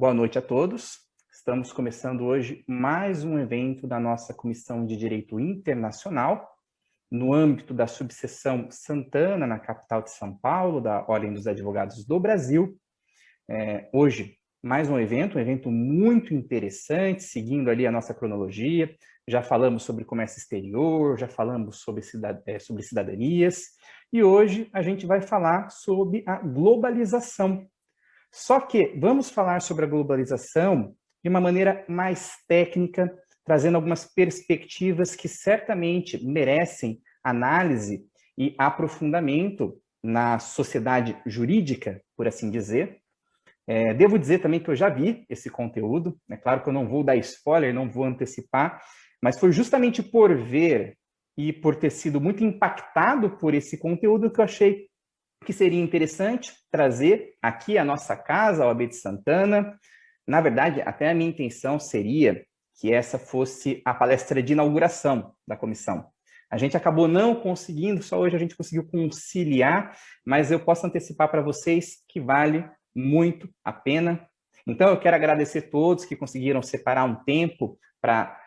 Boa noite a todos. Estamos começando hoje mais um evento da nossa Comissão de Direito Internacional, no âmbito da subseção Santana, na capital de São Paulo, da Ordem dos Advogados do Brasil. Hoje, mais um evento muito interessante, seguindo ali a nossa cronologia. Já falamos sobre comércio exterior, já falamos sobre cidadanias, e hoje a gente vai falar sobre a globalização. Só que vamos falar sobre a globalização de uma maneira mais técnica, trazendo algumas perspectivas que certamente merecem análise e aprofundamento na sociedade jurídica, por assim dizer. Devo dizer também que eu já vi esse conteúdo, é claro que eu não vou dar spoiler, não vou antecipar, mas foi justamente por ver e por ter sido muito impactado por esse conteúdo que eu achei que seria interessante trazer aqui a nossa casa, a OAB de Santana. Na verdade, até a minha intenção seria que essa fosse a palestra de inauguração da comissão. A gente acabou não conseguindo, só hoje a gente conseguiu conciliar, mas eu posso antecipar para vocês que vale muito a pena. Então, eu quero agradecer a todos que conseguiram separar um tempo para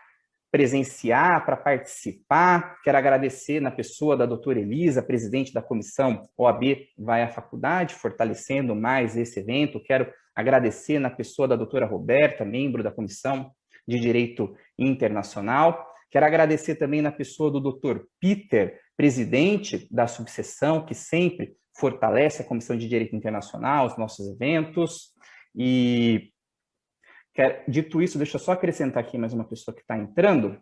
presenciar, para participar. Quero agradecer na pessoa da doutora Elisa, presidente da comissão OAB Vai à Faculdade, fortalecendo mais esse evento. Quero agradecer na pessoa da doutora Roberta, membro da Comissão de Direito Internacional. Quero agradecer também na pessoa do doutor Peter, presidente da subseção, que sempre fortalece a Comissão de Direito Internacional, os nossos eventos. E dito isso, deixa eu só acrescentar aqui mais uma pessoa que está entrando.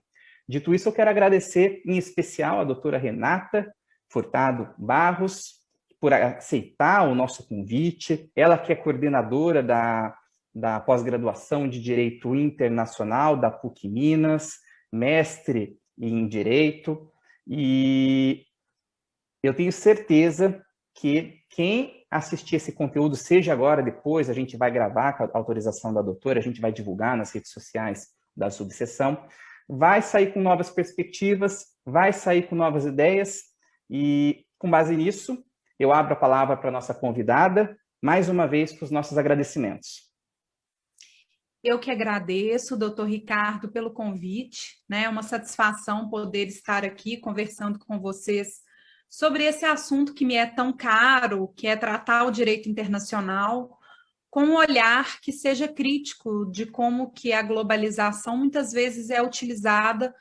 Dito isso, eu quero agradecer em especial a doutora Renata Furtado Barros por aceitar o nosso convite. Ela que é coordenadora da pós-graduação de Direito Internacional da PUC Minas, mestre em Direito. E eu tenho certeza que quem assistir esse conteúdo, seja agora, depois, a gente vai gravar com a autorização da doutora, a gente vai divulgar nas redes sociais da subseção, vai sair com novas perspectivas, vai sair com novas ideias, e com base nisso, eu abro a palavra para a nossa convidada, mais uma vez com os nossos agradecimentos. Eu que agradeço, doutor Ricardo, pelo convite, né? É uma satisfação poder estar aqui conversando com vocês sobre esse assunto que me é tão caro, que é tratar o direito internacional com um olhar que seja crítico de como que a globalização muitas vezes é utilizada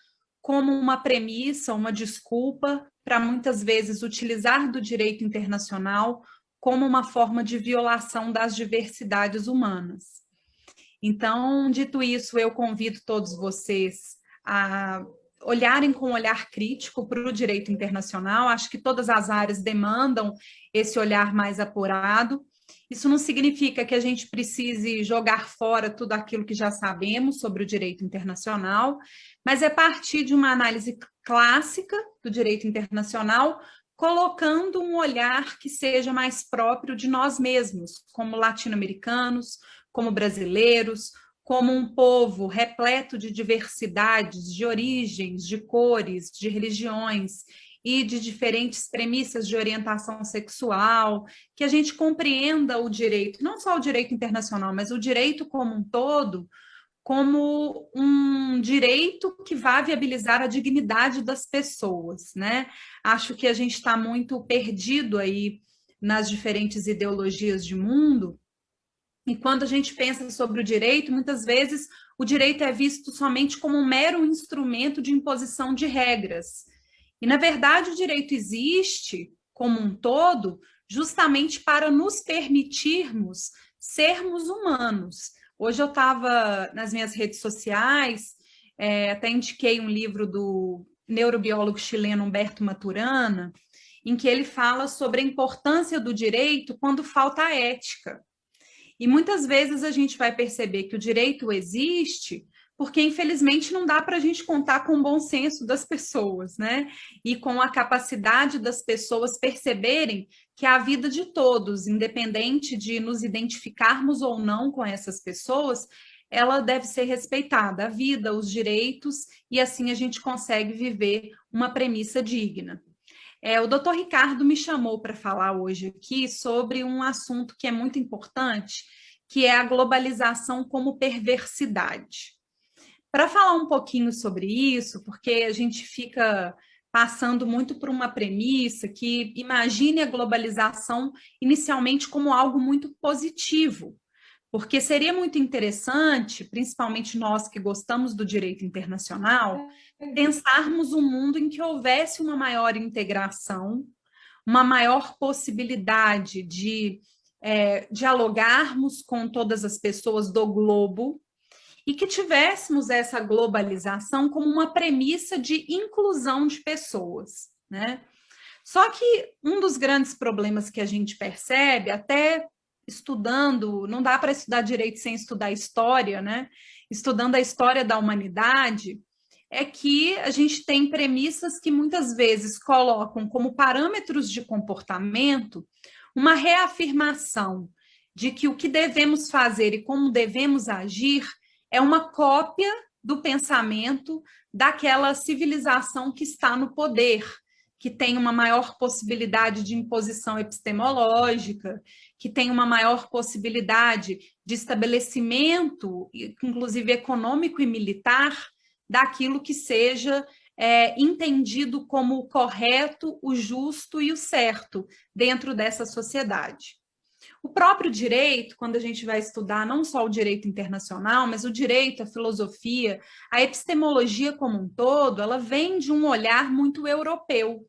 como uma premissa, uma desculpa para muitas vezes utilizar do direito internacional como uma forma de violação das diversidades humanas. Então, dito isso, eu convido todos vocês a olharem com um olhar crítico para o direito internacional. Acho que todas as áreas demandam esse olhar mais apurado. Isso não significa que a gente precise jogar fora tudo aquilo que já sabemos sobre o direito internacional, mas é partir de uma análise clássica do direito internacional, colocando um olhar que seja mais próprio de nós mesmos, como latino-americanos, como brasileiros, como um povo repleto de diversidades, de origens, de cores, de religiões e de diferentes premissas de orientação sexual, que a gente compreenda o direito, não só o direito internacional, mas o direito como um todo, como um direito que vai viabilizar a dignidade das pessoas, né? Acho que a gente está muito perdido aí nas diferentes ideologias de mundo. E quando a gente pensa sobre o direito, muitas vezes o direito é visto somente como um mero instrumento de imposição de regras. E, na verdade, o direito existe como um todo justamente para nos permitirmos sermos humanos. Hoje eu estava nas minhas redes sociais, até indiquei um livro do neurobiólogo chileno Humberto Maturana, em que ele fala sobre a importância do direito quando falta a ética. E muitas vezes a gente vai perceber que o direito existe porque, infelizmente, não dá para a gente contar com o bom senso das pessoas, né? E com a capacidade das pessoas perceberem que a vida de todos, independente de nos identificarmos ou não com essas pessoas, ela deve ser respeitada, a vida, os direitos, e assim a gente consegue viver uma premissa digna. O doutor Ricardo me chamou para falar hoje aqui sobre um assunto que é muito importante, que é a globalização como perversidade. Para falar um pouquinho sobre isso, porque a gente fica passando muito por uma premissa que imagine a globalização inicialmente como algo muito positivo, porque seria muito interessante, principalmente nós que gostamos do direito internacional, pensarmos um mundo em que houvesse uma maior integração, uma maior possibilidade de dialogarmos com todas as pessoas do globo e que tivéssemos essa globalização como uma premissa de inclusão de pessoas, né? Só que um dos grandes problemas que a gente percebe, até estudando, não dá para estudar direito sem estudar história, né? Estudando a história da humanidade, é que a gente tem premissas que muitas vezes colocam como parâmetros de comportamento uma reafirmação de que o que devemos fazer e como devemos agir é uma cópia do pensamento daquela civilização que está no poder, que tem uma maior possibilidade de imposição epistemológica, que tem uma maior possibilidade de estabelecimento, inclusive econômico e militar, daquilo que seja entendido como o correto, o justo e o certo dentro dessa sociedade. O próprio direito, quando a gente vai estudar não só o direito internacional, mas o direito, a filosofia, a epistemologia como um todo, ela vem de um olhar muito europeu.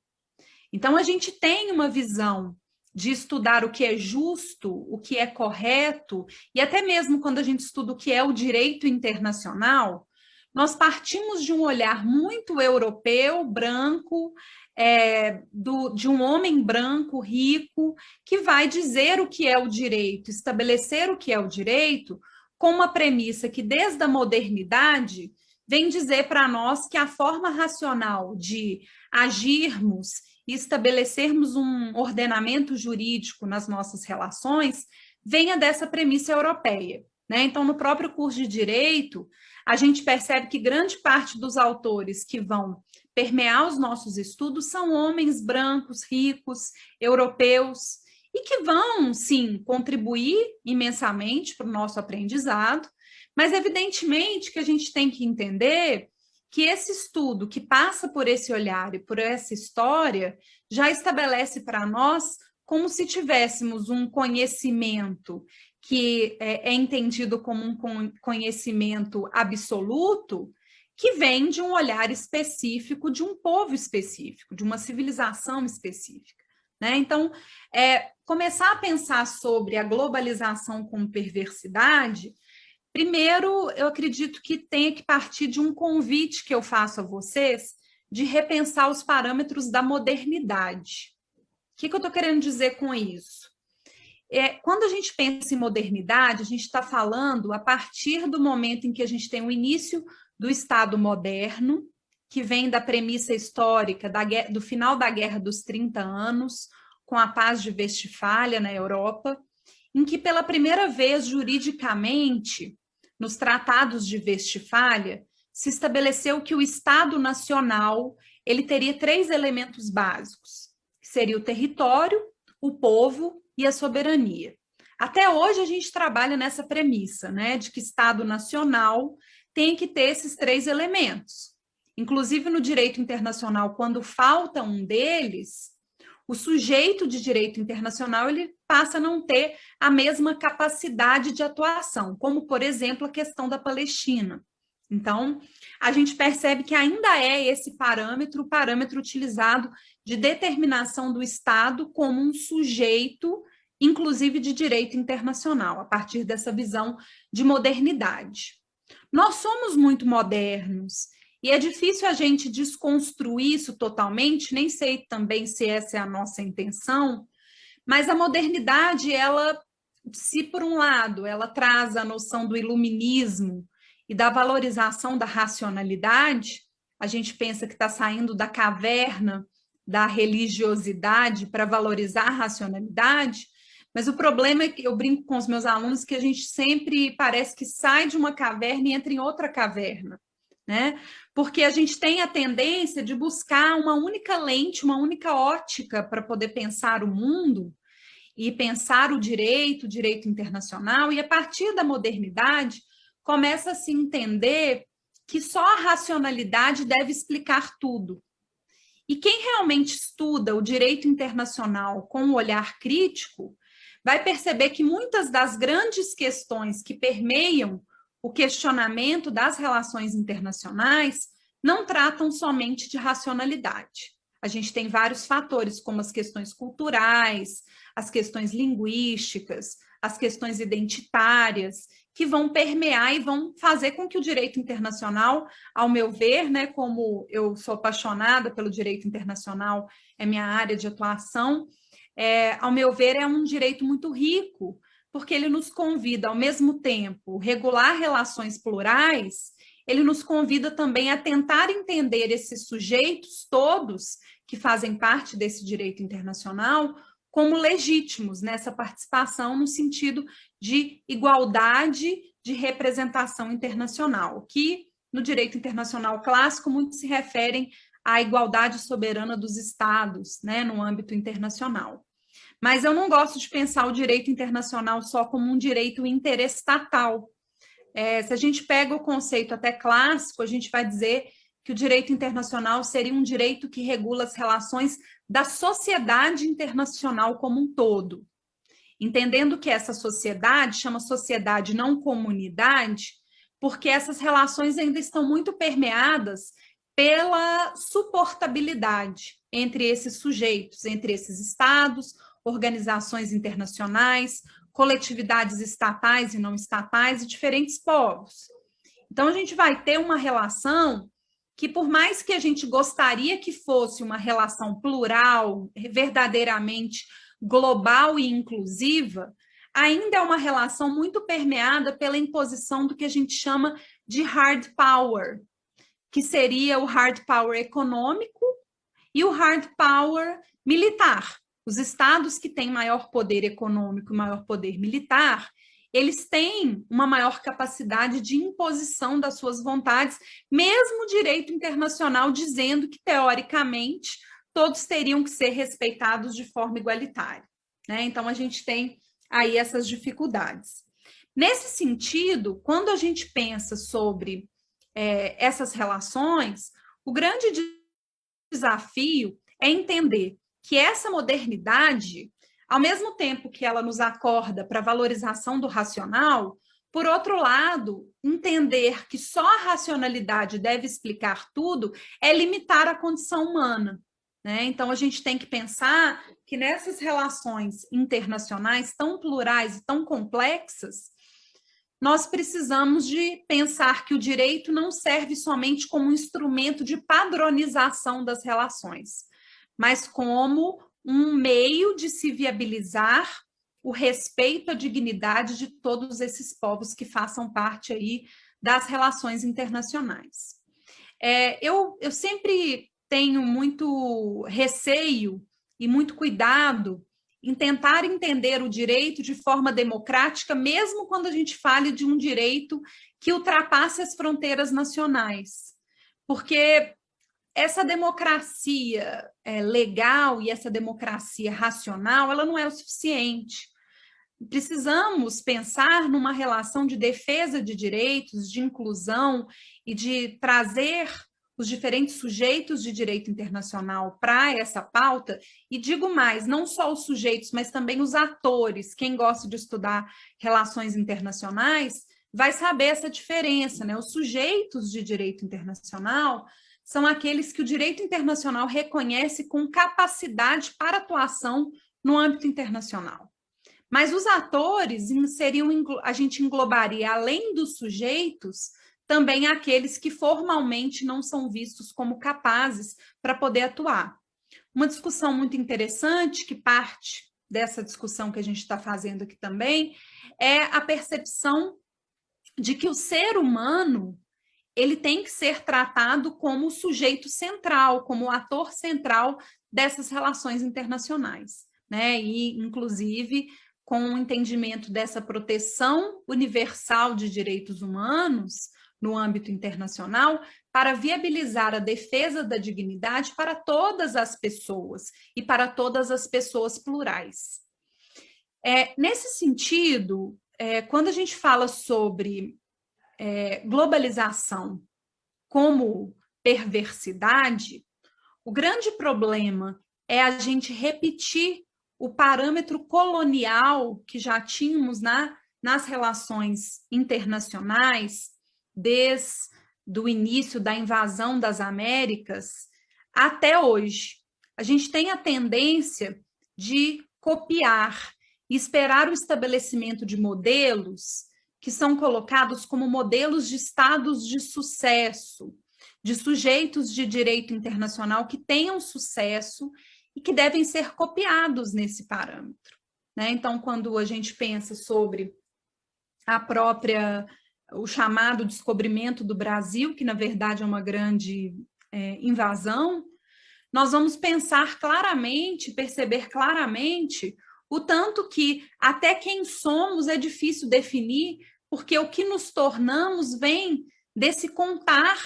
Então, a gente tem uma visão de estudar o que é justo, o que é correto, e até mesmo quando a gente estuda o que é o direito internacional, nós partimos de um olhar muito europeu, branco, de um homem branco, rico, que vai dizer o que é o direito, estabelecer o que é o direito, com uma premissa que, desde a modernidade, vem dizer para nós que a forma racional de agirmos e estabelecermos um ordenamento jurídico nas nossas relações venha dessa premissa europeia, né? Então, no próprio curso de Direito, a gente percebe que grande parte dos autores que vão permear os nossos estudos são homens brancos, ricos, europeus, e que vão, sim, contribuir imensamente para o nosso aprendizado, mas evidentemente que a gente tem que entender que esse estudo que passa por esse olhar e por essa história já estabelece para nós como se tivéssemos um conhecimento que é entendido como um conhecimento absoluto, que vem de um olhar específico de um povo específico, de uma civilização específica, né? Então, começar a pensar sobre a globalização como perversidade, primeiro, eu acredito que tenha que partir de um convite que eu faço a vocês de repensar os parâmetros da modernidade. O que eu estou querendo dizer com isso? Quando a gente pensa em modernidade, a gente está falando a partir do momento em que a gente tem o início do Estado moderno, que vem da premissa histórica do final da Guerra dos 30 anos, com a Paz de Westfália na Europa, em que pela primeira vez, juridicamente, nos tratados de Westfália, se estabeleceu que o Estado nacional ele teria 3 elementos básicos, que seria o território, o povo e a soberania. Até hoje a gente trabalha nessa premissa, né, de que Estado nacional tem que ter esses 3 elementos. Inclusive no direito internacional, quando falta um deles, o sujeito de direito internacional ele passa a não ter a mesma capacidade de atuação, como, por exemplo, a questão da Palestina. Então, a gente percebe que ainda é esse parâmetro, o parâmetro utilizado de determinação do Estado como um sujeito, inclusive de direito internacional, a partir dessa visão de modernidade. Nós somos muito modernos e é difícil a gente desconstruir isso totalmente, nem sei também se essa é a nossa intenção, mas a modernidade, ela, se por um lado, ela traz a noção do iluminismo e da valorização da racionalidade, a gente pensa que está saindo da caverna da religiosidade para valorizar a racionalidade, mas o problema é que eu brinco com os meus alunos que a gente sempre parece que sai de uma caverna e entra em outra caverna, né? Porque a gente tem a tendência de buscar uma única lente, uma única ótica para poder pensar o mundo, e pensar o direito internacional, e a partir da modernidade começa a se entender que só a racionalidade deve explicar tudo. E quem realmente estuda o direito internacional com um olhar crítico vai perceber que muitas das grandes questões que permeiam o questionamento das relações internacionais não tratam somente de racionalidade. A gente tem vários fatores, como as questões culturais, as questões linguísticas, as questões identitárias, que vão permear e vão fazer com que o direito internacional, ao meu ver, né, como eu sou apaixonada pelo direito internacional, é minha área de atuação, ao meu ver, é um direito muito rico, porque ele nos convida, ao mesmo tempo, regular relações plurais, ele nos convida também a tentar entender esses sujeitos todos que fazem parte desse direito internacional como legítimos nessa participação no sentido de igualdade de representação internacional, que no direito internacional clássico muito se referem à igualdade soberana dos estados, né, no âmbito internacional. Mas eu não gosto de pensar o direito internacional só como um direito interestatal. Se a gente pega o conceito até clássico, a gente vai dizer que o direito internacional seria um direito que regula as relações da sociedade internacional como um todo. Entendendo que essa sociedade chama sociedade, não comunidade, porque essas relações ainda estão muito permeadas pela suportabilidade entre esses sujeitos, entre esses estados, organizações internacionais, coletividades estatais e não estatais e diferentes povos. Então, a gente vai ter uma relação que, por mais que a gente gostaria que fosse uma relação plural, verdadeiramente global e inclusiva, ainda é uma relação muito permeada pela imposição do que a gente chama de hard power, que seria o hard power econômico e o hard power militar. Os estados que têm maior poder econômico e maior poder militar, eles têm uma maior capacidade de imposição das suas vontades, mesmo o direito internacional dizendo que, teoricamente, todos teriam que ser respeitados de forma igualitária, né? Então, a gente tem aí essas dificuldades. Nesse sentido, quando a gente pensa sobre essas relações, o grande desafio é entender que essa modernidade, ao mesmo tempo que ela nos acorda para a valorização do racional, por outro lado, entender que só a racionalidade deve explicar tudo é limitar a condição humana, né? Então, a gente tem que pensar que nessas relações internacionais tão plurais e tão complexas, nós precisamos de pensar que o direito não serve somente como um instrumento de padronização das relações, mas como um meio de se viabilizar o respeito à dignidade de todos esses povos que façam parte aí das relações internacionais. Eu sempre tenho muito receio e muito cuidado em tentar entender o direito de forma democrática, mesmo quando a gente fale de um direito que ultrapasse as fronteiras nacionais. Porque essa democracia legal e essa democracia racional, ela não é o suficiente. Precisamos pensar numa relação de defesa de direitos, de inclusão e de trazer os diferentes sujeitos de direito internacional para essa pauta, e digo mais, não só os sujeitos, mas também os atores. Quem gosta de estudar relações internacionais vai saber essa diferença, né? Os sujeitos de direito internacional são aqueles que o direito internacional reconhece com capacidade para atuação no âmbito internacional. Mas os atores a gente englobaria, além dos sujeitos, também aqueles que formalmente não são vistos como capazes para poder atuar. Uma discussão muito interessante, que parte dessa discussão que a gente está fazendo aqui também, é a percepção de que o ser humano ele tem que ser tratado como o sujeito central, como o ator central dessas relações internacionais, né? E, inclusive, com o entendimento dessa proteção universal de direitos humanos no âmbito internacional, para viabilizar a defesa da dignidade para todas as pessoas e para todas as pessoas plurais. Nesse sentido, quando a gente fala sobre globalização como perversidade, o grande problema é a gente repetir o parâmetro colonial que já tínhamos nas relações internacionais, desde o início da invasão das Américas até hoje. A gente tem a tendência de copiar e esperar o estabelecimento de modelos que são colocados como modelos de estados de sucesso, de sujeitos de direito internacional que tenham sucesso e que devem ser copiados nesse parâmetro, né? Então, quando a gente pensa sobre o chamado descobrimento do Brasil, que na verdade é uma grande invasão, nós vamos pensar claramente, perceber claramente o tanto que até quem somos é difícil definir, porque o que nos tornamos vem desse contar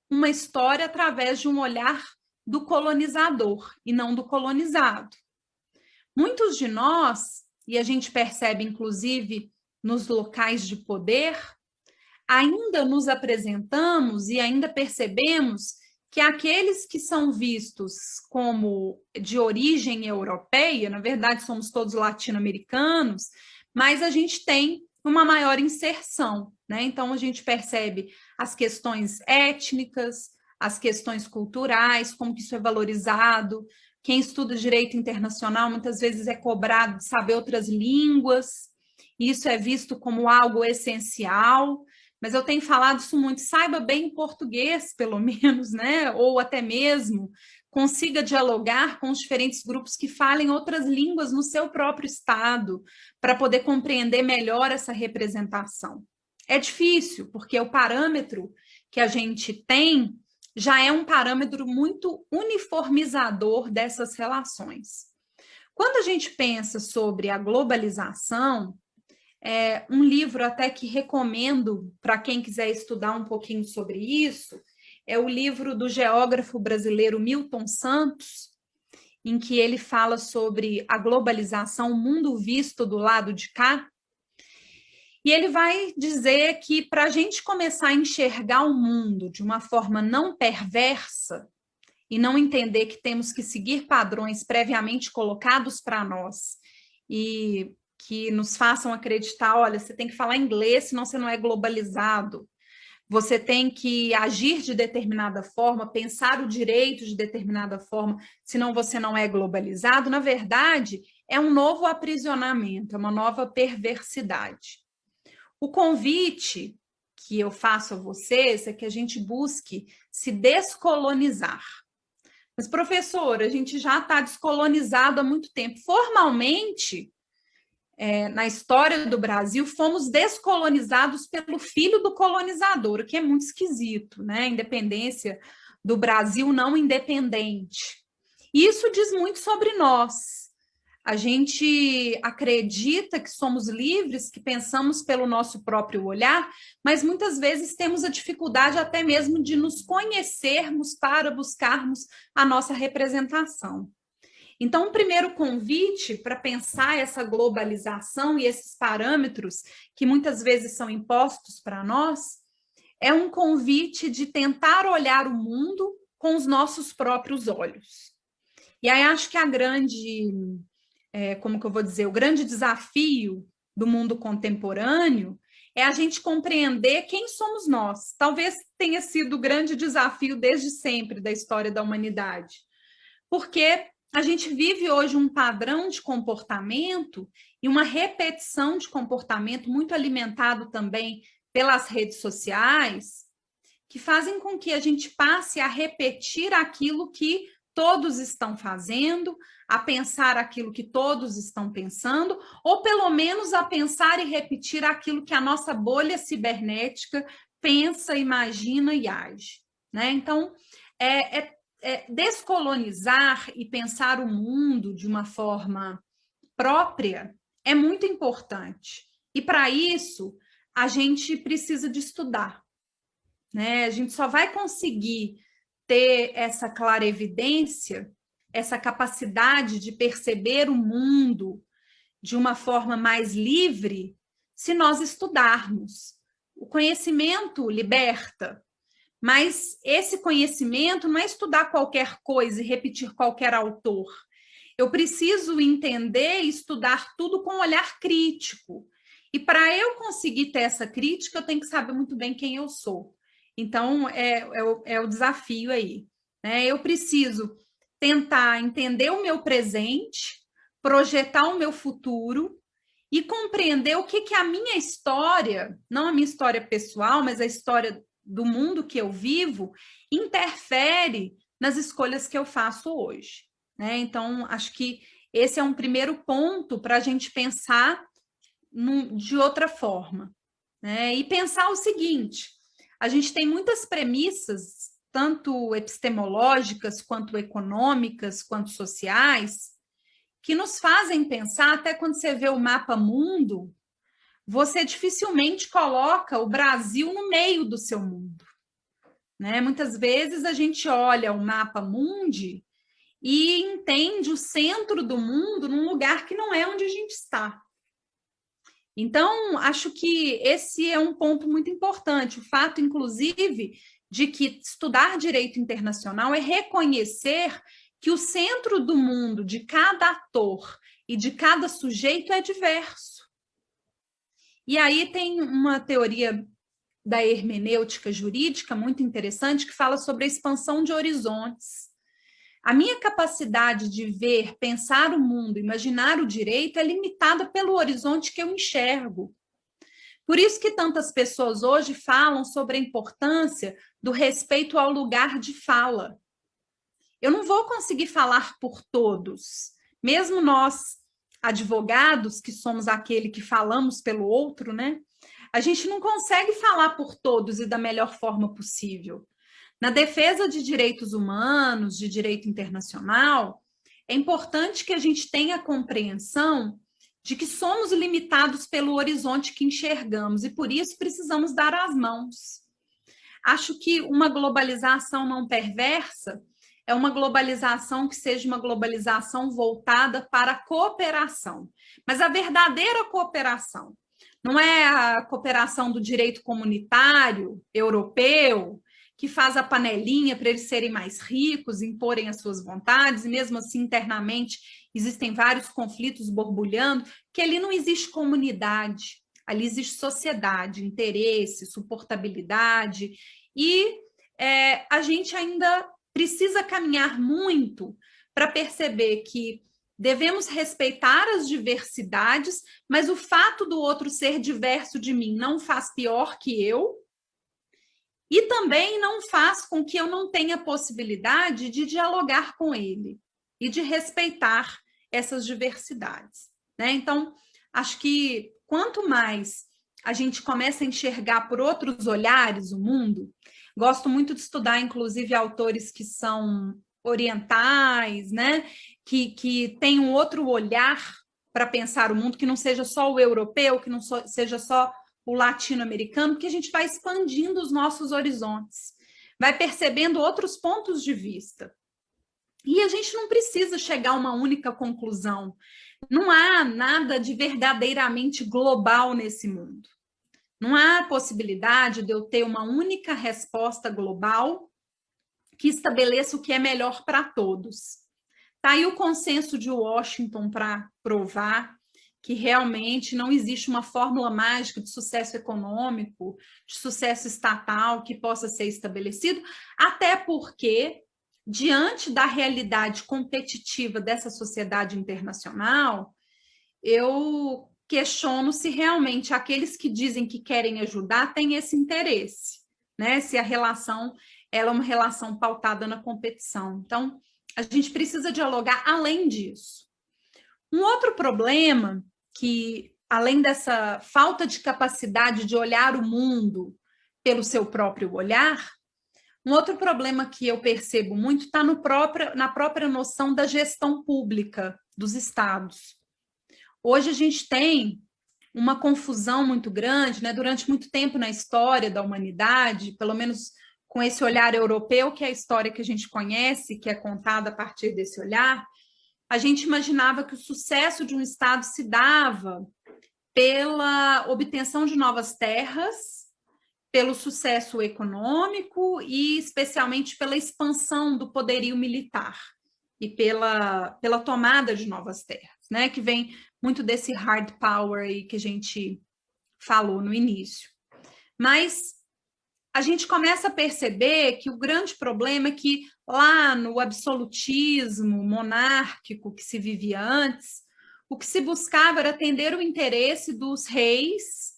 uma história através de um olhar do colonizador e não do colonizado. Muitos de nós, e a gente percebe inclusive nos locais de poder, ainda nos apresentamos e ainda percebemos que aqueles que são vistos como de origem europeia, na verdade somos todos latino-americanos, mas a gente tem uma maior inserção, né? Então a gente percebe as questões étnicas, as questões culturais, como que isso é valorizado. Quem estuda direito internacional muitas vezes é cobrado de saber outras línguas, e isso é visto como algo essencial. Mas eu tenho falado isso muito, saiba bem português, pelo menos, né? Ou até mesmo consiga dialogar com os diferentes grupos que falem outras línguas no seu próprio estado, para poder compreender melhor essa representação. É difícil, porque o parâmetro que a gente tem já é um parâmetro muito uniformizador dessas relações. Quando a gente pensa sobre a globalização, um livro até que recomendo para quem quiser estudar um pouquinho sobre isso, é o livro do geógrafo brasileiro Milton Santos, em que ele fala sobre a globalização, o mundo visto do lado de cá. E ele vai dizer que para a gente começar a enxergar o mundo de uma forma não perversa e não entender que temos que seguir padrões previamente colocados para nós e que nos façam acreditar, olha, você tem que falar inglês, senão você não é globalizado. Você tem que agir de determinada forma, pensar o direito de determinada forma, senão você não é globalizado. Na verdade, é um novo aprisionamento, é uma nova perversidade. O convite que eu faço a vocês é que a gente busque se descolonizar. Mas, professor, a gente já está descolonizado há muito tempo. Formalmente, na história do Brasil, fomos descolonizados pelo filho do colonizador, o que é muito esquisito, né? A independência do Brasil não independente. Isso diz muito sobre nós. A gente acredita que somos livres, que pensamos pelo nosso próprio olhar, mas muitas vezes temos a dificuldade até mesmo de nos conhecermos para buscarmos a nossa representação. Então, o primeiro convite para pensar essa globalização e esses parâmetros que muitas vezes são impostos para nós é um convite de tentar olhar o mundo com os nossos próprios olhos. E aí acho que como que eu vou dizer, o grande desafio do mundo contemporâneo é a gente compreender quem somos nós. Talvez tenha sido o grande desafio desde sempre da história da humanidade. Porque a gente vive hoje um padrão de comportamento e uma repetição de comportamento muito alimentado também pelas redes sociais, que fazem com que a gente passe a repetir aquilo que todos estão fazendo, a pensar aquilo que todos estão pensando, ou pelo menos a pensar e repetir aquilo que a nossa bolha cibernética pensa, imagina e age, né? Então, descolonizar e pensar o mundo de uma forma própria é muito importante. E para isso, a gente precisa de estudar, né? A gente só vai conseguir ter essa clarevidência, essa capacidade de perceber o mundo de uma forma mais livre se nós estudarmos. O conhecimento liberta, mas esse conhecimento não é estudar qualquer coisa e repetir qualquer autor. Eu preciso entender e estudar tudo com um olhar crítico. E para eu conseguir ter essa crítica, eu tenho que saber muito bem quem eu sou. Então, é o desafio aí, né? Eu preciso tentar entender o meu presente, projetar o meu futuro e compreender o que a minha história, não a minha história pessoal, mas a história do mundo que eu vivo, interfere nas escolhas que eu faço hoje, né? Então, acho que esse é um primeiro ponto para a gente pensar de outra forma, né? E pensar o seguinte: a gente tem muitas premissas, tanto epistemológicas, quanto econômicas, quanto sociais, que nos fazem pensar, até quando você vê o mapa mundo, você dificilmente coloca o Brasil no meio do seu mundo, né? Muitas vezes a gente olha o mapa mundi e entende o centro do mundo num lugar que não é onde a gente está. Então, acho que esse é um ponto muito importante. O fato, inclusive, de que estudar direito internacional é reconhecer que o centro do mundo de cada ator e de cada sujeito é diverso. E aí tem uma teoria da hermenêutica jurídica muito interessante que fala sobre a expansão de horizontes. A minha capacidade de ver, pensar o mundo, imaginar o direito é limitada pelo horizonte que eu enxergo. Por isso que tantas pessoas hoje falam sobre a importância do respeito ao lugar de fala. Eu não vou conseguir falar por todos, mesmo nós, advogados, que somos aquele que falamos pelo outro, né? A gente não consegue falar por todos e da melhor forma possível. Na defesa de direitos humanos, de direito internacional, é importante que a gente tenha a compreensão de que somos limitados pelo horizonte que enxergamos e, por isso, precisamos dar as mãos. Acho que uma globalização não perversa é uma globalização que seja uma globalização voltada para a cooperação. Mas a verdadeira cooperação não é a cooperação do direito comunitário europeu, que faz a panelinha para eles serem mais ricos, imporem as suas vontades, e mesmo assim internamente existem vários conflitos borbulhando, que ali não existe comunidade, ali existe sociedade, interesse, suportabilidade, e a gente ainda precisa caminhar muito para perceber que devemos respeitar as diversidades, mas o fato do outro ser diverso de mim não faz pior que eu, e também não faz com que eu não tenha possibilidade de dialogar com ele e de respeitar essas diversidades, né? Então, acho que quanto mais a gente começa a enxergar por outros olhares o mundo, gosto muito de estudar, inclusive, autores que são orientais, né? Que têm um outro olhar para pensar o mundo, que não seja só o europeu, que não seja só o latino-americano, que a gente vai expandindo os nossos horizontes, vai percebendo outros pontos de vista. E a gente não precisa chegar a uma única conclusão. Não há nada de verdadeiramente global nesse mundo. Não há possibilidade de eu ter uma única resposta global que estabeleça o que é melhor para todos. Está aí o consenso de Washington para provar que realmente não existe uma fórmula mágica de sucesso econômico, de sucesso estatal que possa ser estabelecido, até porque, diante da realidade competitiva dessa sociedade internacional, eu questiono se realmente aqueles que dizem que querem ajudar têm esse interesse, né? Se a relação ela é uma relação pautada na competição. Então, a gente precisa dialogar além disso. Um outro problema que, além dessa falta de capacidade de olhar o mundo pelo seu próprio olhar, um outro problema que eu percebo muito está na própria noção da gestão pública dos estados. Hoje a gente tem uma confusão muito grande, né? Durante muito tempo na história da humanidade, pelo menos com esse olhar europeu, que é a história que a gente conhece, que é contada a partir desse olhar, a gente imaginava que o sucesso de um Estado se dava pela obtenção de novas terras, pelo sucesso econômico e especialmente pela expansão do poderio militar e pela tomada de novas terras, né? Que vem muito desse hard power aí que a gente falou no início. Mas a gente começa a perceber que o grande problema é que lá no absolutismo monárquico que se vivia antes, o que se buscava era atender o interesse dos reis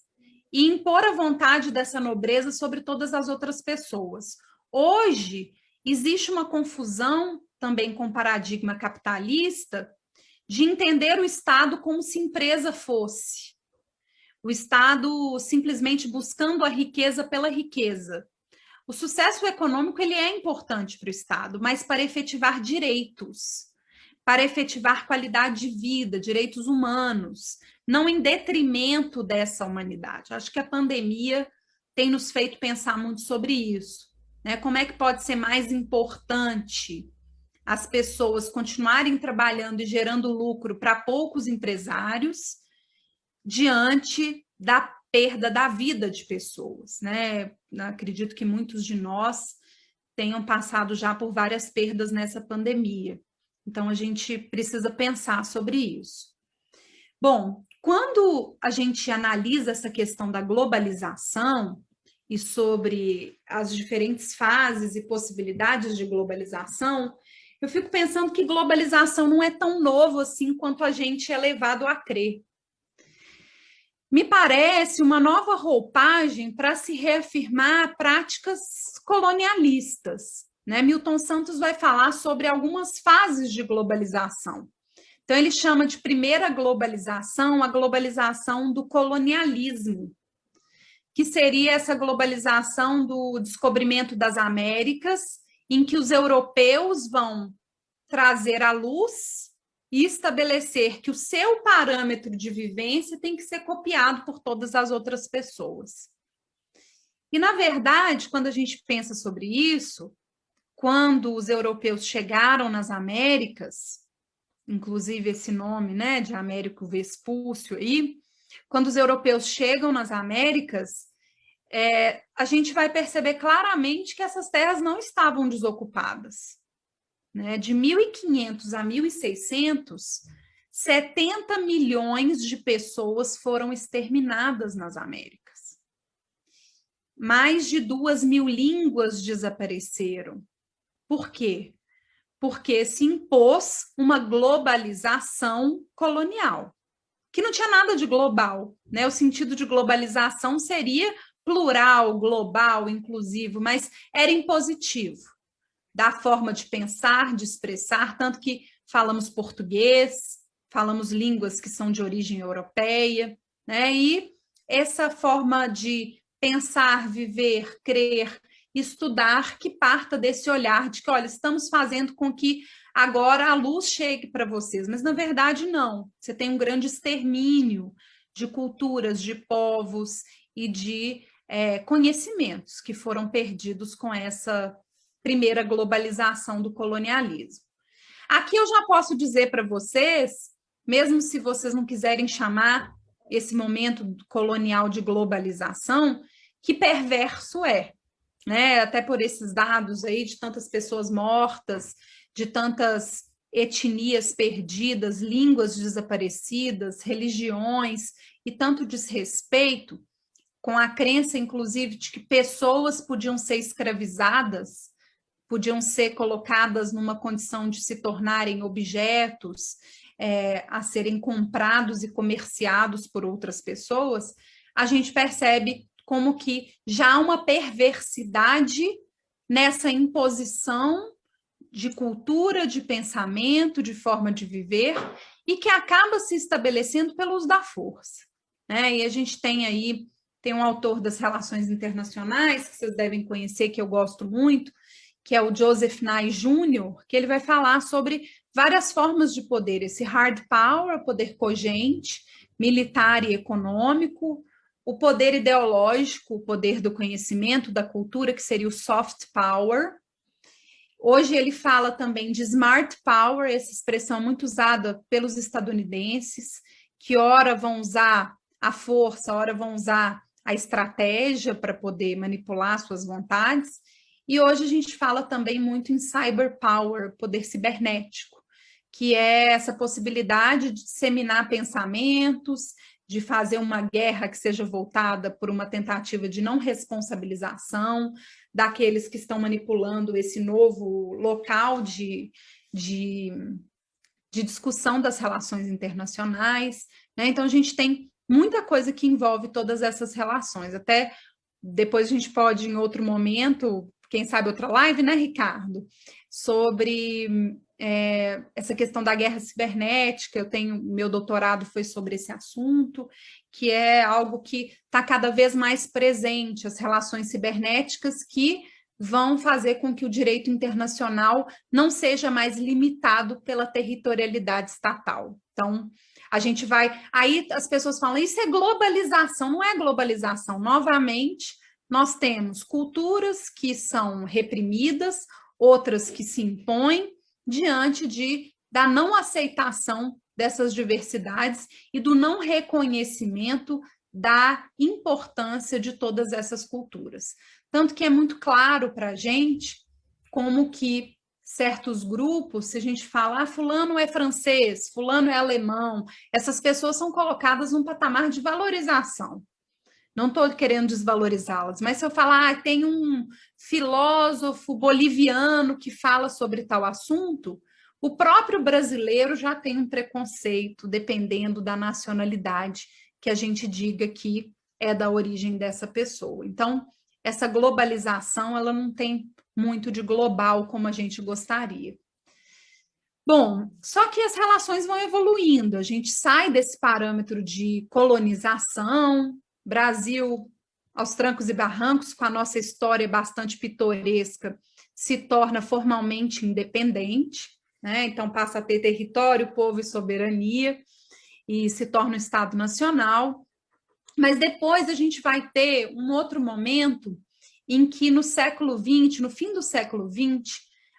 e impor a vontade dessa nobreza sobre todas as outras pessoas. Hoje, existe uma confusão também com o paradigma capitalista de entender o Estado como se empresa fosse. O Estado simplesmente buscando a riqueza pela riqueza. O sucesso econômico ele é importante para o Estado, mas para efetivar direitos, para efetivar qualidade de vida, direitos humanos, não em detrimento dessa humanidade. Acho que a pandemia tem nos feito pensar muito sobre isso, né? Como é que pode ser mais importante as pessoas continuarem trabalhando e gerando lucro para poucos empresários diante da perda da vida de pessoas, né? Acredito que muitos de nós tenham passado já por várias perdas nessa pandemia. Então, a gente precisa pensar sobre isso. Bom, quando a gente analisa essa questão da globalização e sobre as diferentes fases e possibilidades de globalização, eu fico pensando que globalização não é tão novo assim quanto a gente é levado a crer. Me parece uma nova roupagem para se reafirmar práticas colonialistas, né? Milton Santos vai falar sobre algumas fases de globalização. Então, ele chama de primeira globalização a globalização do colonialismo, que seria essa globalização do descobrimento das Américas, em que os europeus vão trazer à luz e estabelecer que o seu parâmetro de vivência tem que ser copiado por todas as outras pessoas. E, na verdade, quando a gente pensa sobre isso, quando os europeus chegaram nas Américas, inclusive esse nome, né, de Américo Vespúcio aí, quando os europeus chegam nas Américas, a gente vai perceber claramente que essas terras não estavam desocupadas. Né? De 1500 a 1600, 70 milhões de pessoas foram exterminadas nas Américas. Mais de 2.000 línguas desapareceram. Por quê? Porque se impôs uma globalização colonial, que não tinha nada de global, né? O sentido de globalização seria plural, global, inclusivo, mas era impositivo da forma de pensar, de expressar, tanto que falamos português, falamos línguas que são de origem europeia, né? E essa forma de pensar, viver, crer, estudar, que parta desse olhar de que, olha, estamos fazendo com que agora a luz chegue para vocês, mas na verdade não. Você tem um grande extermínio de culturas, de povos e de conhecimentos que foram perdidos com essa primeira globalização do colonialismo. Aqui eu já posso dizer para vocês, mesmo se vocês não quiserem chamar esse momento colonial de globalização, que perverso é, né? Até por esses dados aí de tantas pessoas mortas, de tantas etnias perdidas, línguas desaparecidas, religiões e tanto desrespeito com a crença, inclusive, de que pessoas podiam ser escravizadas, podiam ser colocadas numa condição de se tornarem objetos a serem comprados e comerciados por outras pessoas, a gente percebe como que já há uma perversidade nessa imposição de cultura, de pensamento, de forma de viver, e que acaba se estabelecendo pelo uso da força. Né? E a gente tem aí, tem um autor das relações internacionais, que vocês devem conhecer, que eu gosto muito, que é o Joseph Nye Jr., que ele vai falar sobre várias formas de poder, esse hard power, poder cogente, militar e econômico, o poder ideológico, o poder do conhecimento, da cultura, que seria o soft power, Hoje ele fala também de smart power, essa expressão é muito usada pelos estadunidenses, que ora vão usar a força, ora vão usar a estratégia para poder manipular suas vontades. E hoje a gente fala também muito em cyber power, poder cibernético, que é essa possibilidade de disseminar pensamentos, de fazer uma guerra que seja voltada por uma tentativa de não responsabilização daqueles que estão manipulando esse novo local de discussão das relações internacionais, né? Então, a gente tem muita coisa que envolve todas essas relações. Até depois a gente pode, em outro momento, quem sabe outra live, né, Ricardo? Sobre essa questão da guerra cibernética. Meu doutorado foi sobre esse assunto, que é algo que está cada vez mais presente, as relações cibernéticas que vão fazer com que o direito internacional não seja mais limitado pela territorialidade estatal. Então, a gente vai... Aí as pessoas falam, isso é globalização. Não é globalização. Novamente, nós temos culturas que são reprimidas, outras que se impõem diante da não aceitação dessas diversidades e do não reconhecimento da importância de todas essas culturas. Tanto que é muito claro para a gente como que certos grupos, se a gente falar, fulano é francês, fulano é alemão, essas pessoas são colocadas num patamar de valorização. Não estou querendo desvalorizá-las, mas se eu falar, tem um filósofo boliviano que fala sobre tal assunto, o próprio brasileiro já tem um preconceito, dependendo da nacionalidade que a gente diga que é da origem dessa pessoa. Então, essa globalização, ela não tem muito de global como a gente gostaria. Bom, só que as relações vão evoluindo, a gente sai desse parâmetro de colonização, Brasil aos trancos e barrancos, com a nossa história bastante pitoresca, se torna formalmente independente, né? Então passa a ter território, povo e soberania, e se torna um Estado nacional. Mas depois a gente vai ter um outro momento em que no século XX, no fim do século XX,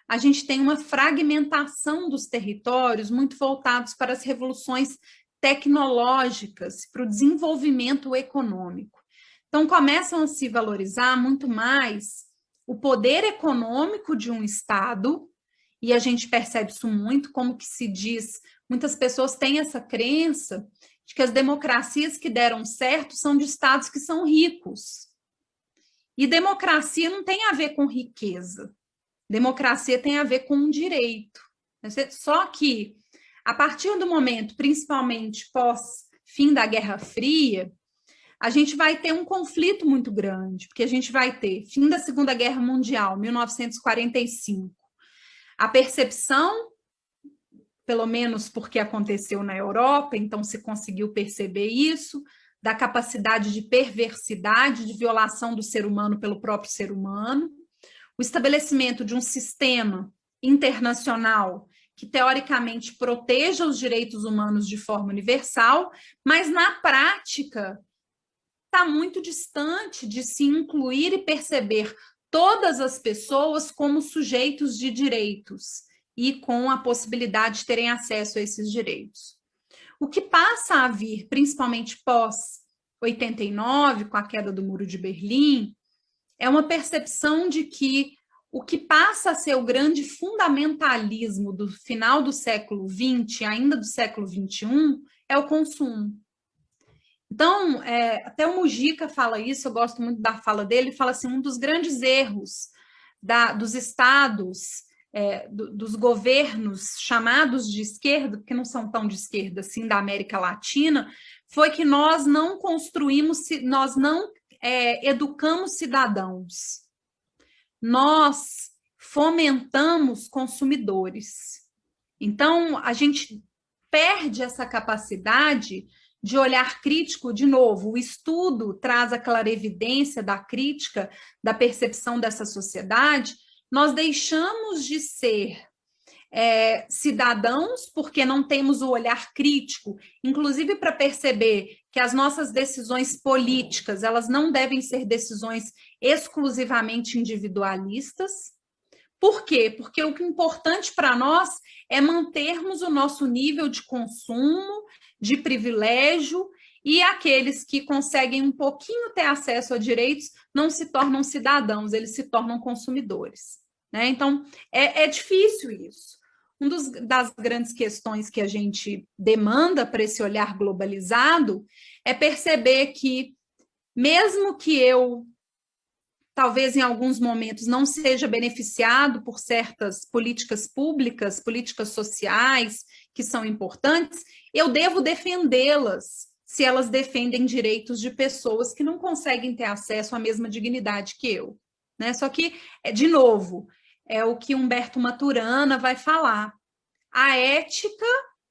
a gente tem uma fragmentação dos territórios muito voltados para as revoluções tecnológicas, para o desenvolvimento econômico. Então, começam a se valorizar muito mais o poder econômico de um Estado, e a gente percebe isso muito, como que se diz, muitas pessoas têm essa crença de que as democracias que deram certo são de estados que são ricos. E democracia não tem a ver com riqueza. Democracia tem a ver com um direito. Só que, a partir do momento, principalmente pós-fim da Guerra Fria, a gente vai ter um conflito muito grande, porque a gente vai ter fim da Segunda Guerra Mundial, 1945, a percepção, pelo menos porque aconteceu na Europa, então se conseguiu perceber isso, da capacidade de perversidade, de violação do ser humano pelo próprio ser humano, o estabelecimento de um sistema internacional que, teoricamente, proteja os direitos humanos de forma universal, mas, na prática, está muito distante de se incluir e perceber todas as pessoas como sujeitos de direitos e com a possibilidade de terem acesso a esses direitos. O que passa a vir, principalmente pós-89, com a queda do Muro de Berlim, é uma percepção de que o que passa a ser o grande fundamentalismo do final do século XX, ainda do século XXI, é o consumo. Então, até o Mujica fala isso, eu gosto muito da fala dele, ele fala assim, um dos grandes erros dos estados, dos governos chamados de esquerda, que não são tão de esquerda assim, da América Latina, foi que nós não construímos, nós não educamos cidadãos. Nós fomentamos consumidores. Então, a gente perde essa capacidade de olhar crítico. De novo, o estudo traz a clarevidência da crítica, da percepção dessa sociedade. Nós deixamos de ser cidadãos porque não temos o olhar crítico, inclusive para perceber que as nossas decisões políticas, elas não devem ser decisões exclusivamente individualistas, Por quê? Porque o que é importante para nós é mantermos o nosso nível de consumo, de privilégio, e aqueles que conseguem um pouquinho ter acesso a direitos não se tornam cidadãos, eles se tornam consumidores, né? Então, é difícil isso. Uma das grandes questões que a gente demanda para esse olhar globalizado é perceber que, mesmo que eu talvez em alguns momentos não seja beneficiado por certas políticas públicas, políticas sociais que são importantes, eu devo defendê-las se elas defendem direitos de pessoas que não conseguem ter acesso à mesma dignidade que eu, né? Só que, de novo, é o que Humberto Maturana vai falar. A ética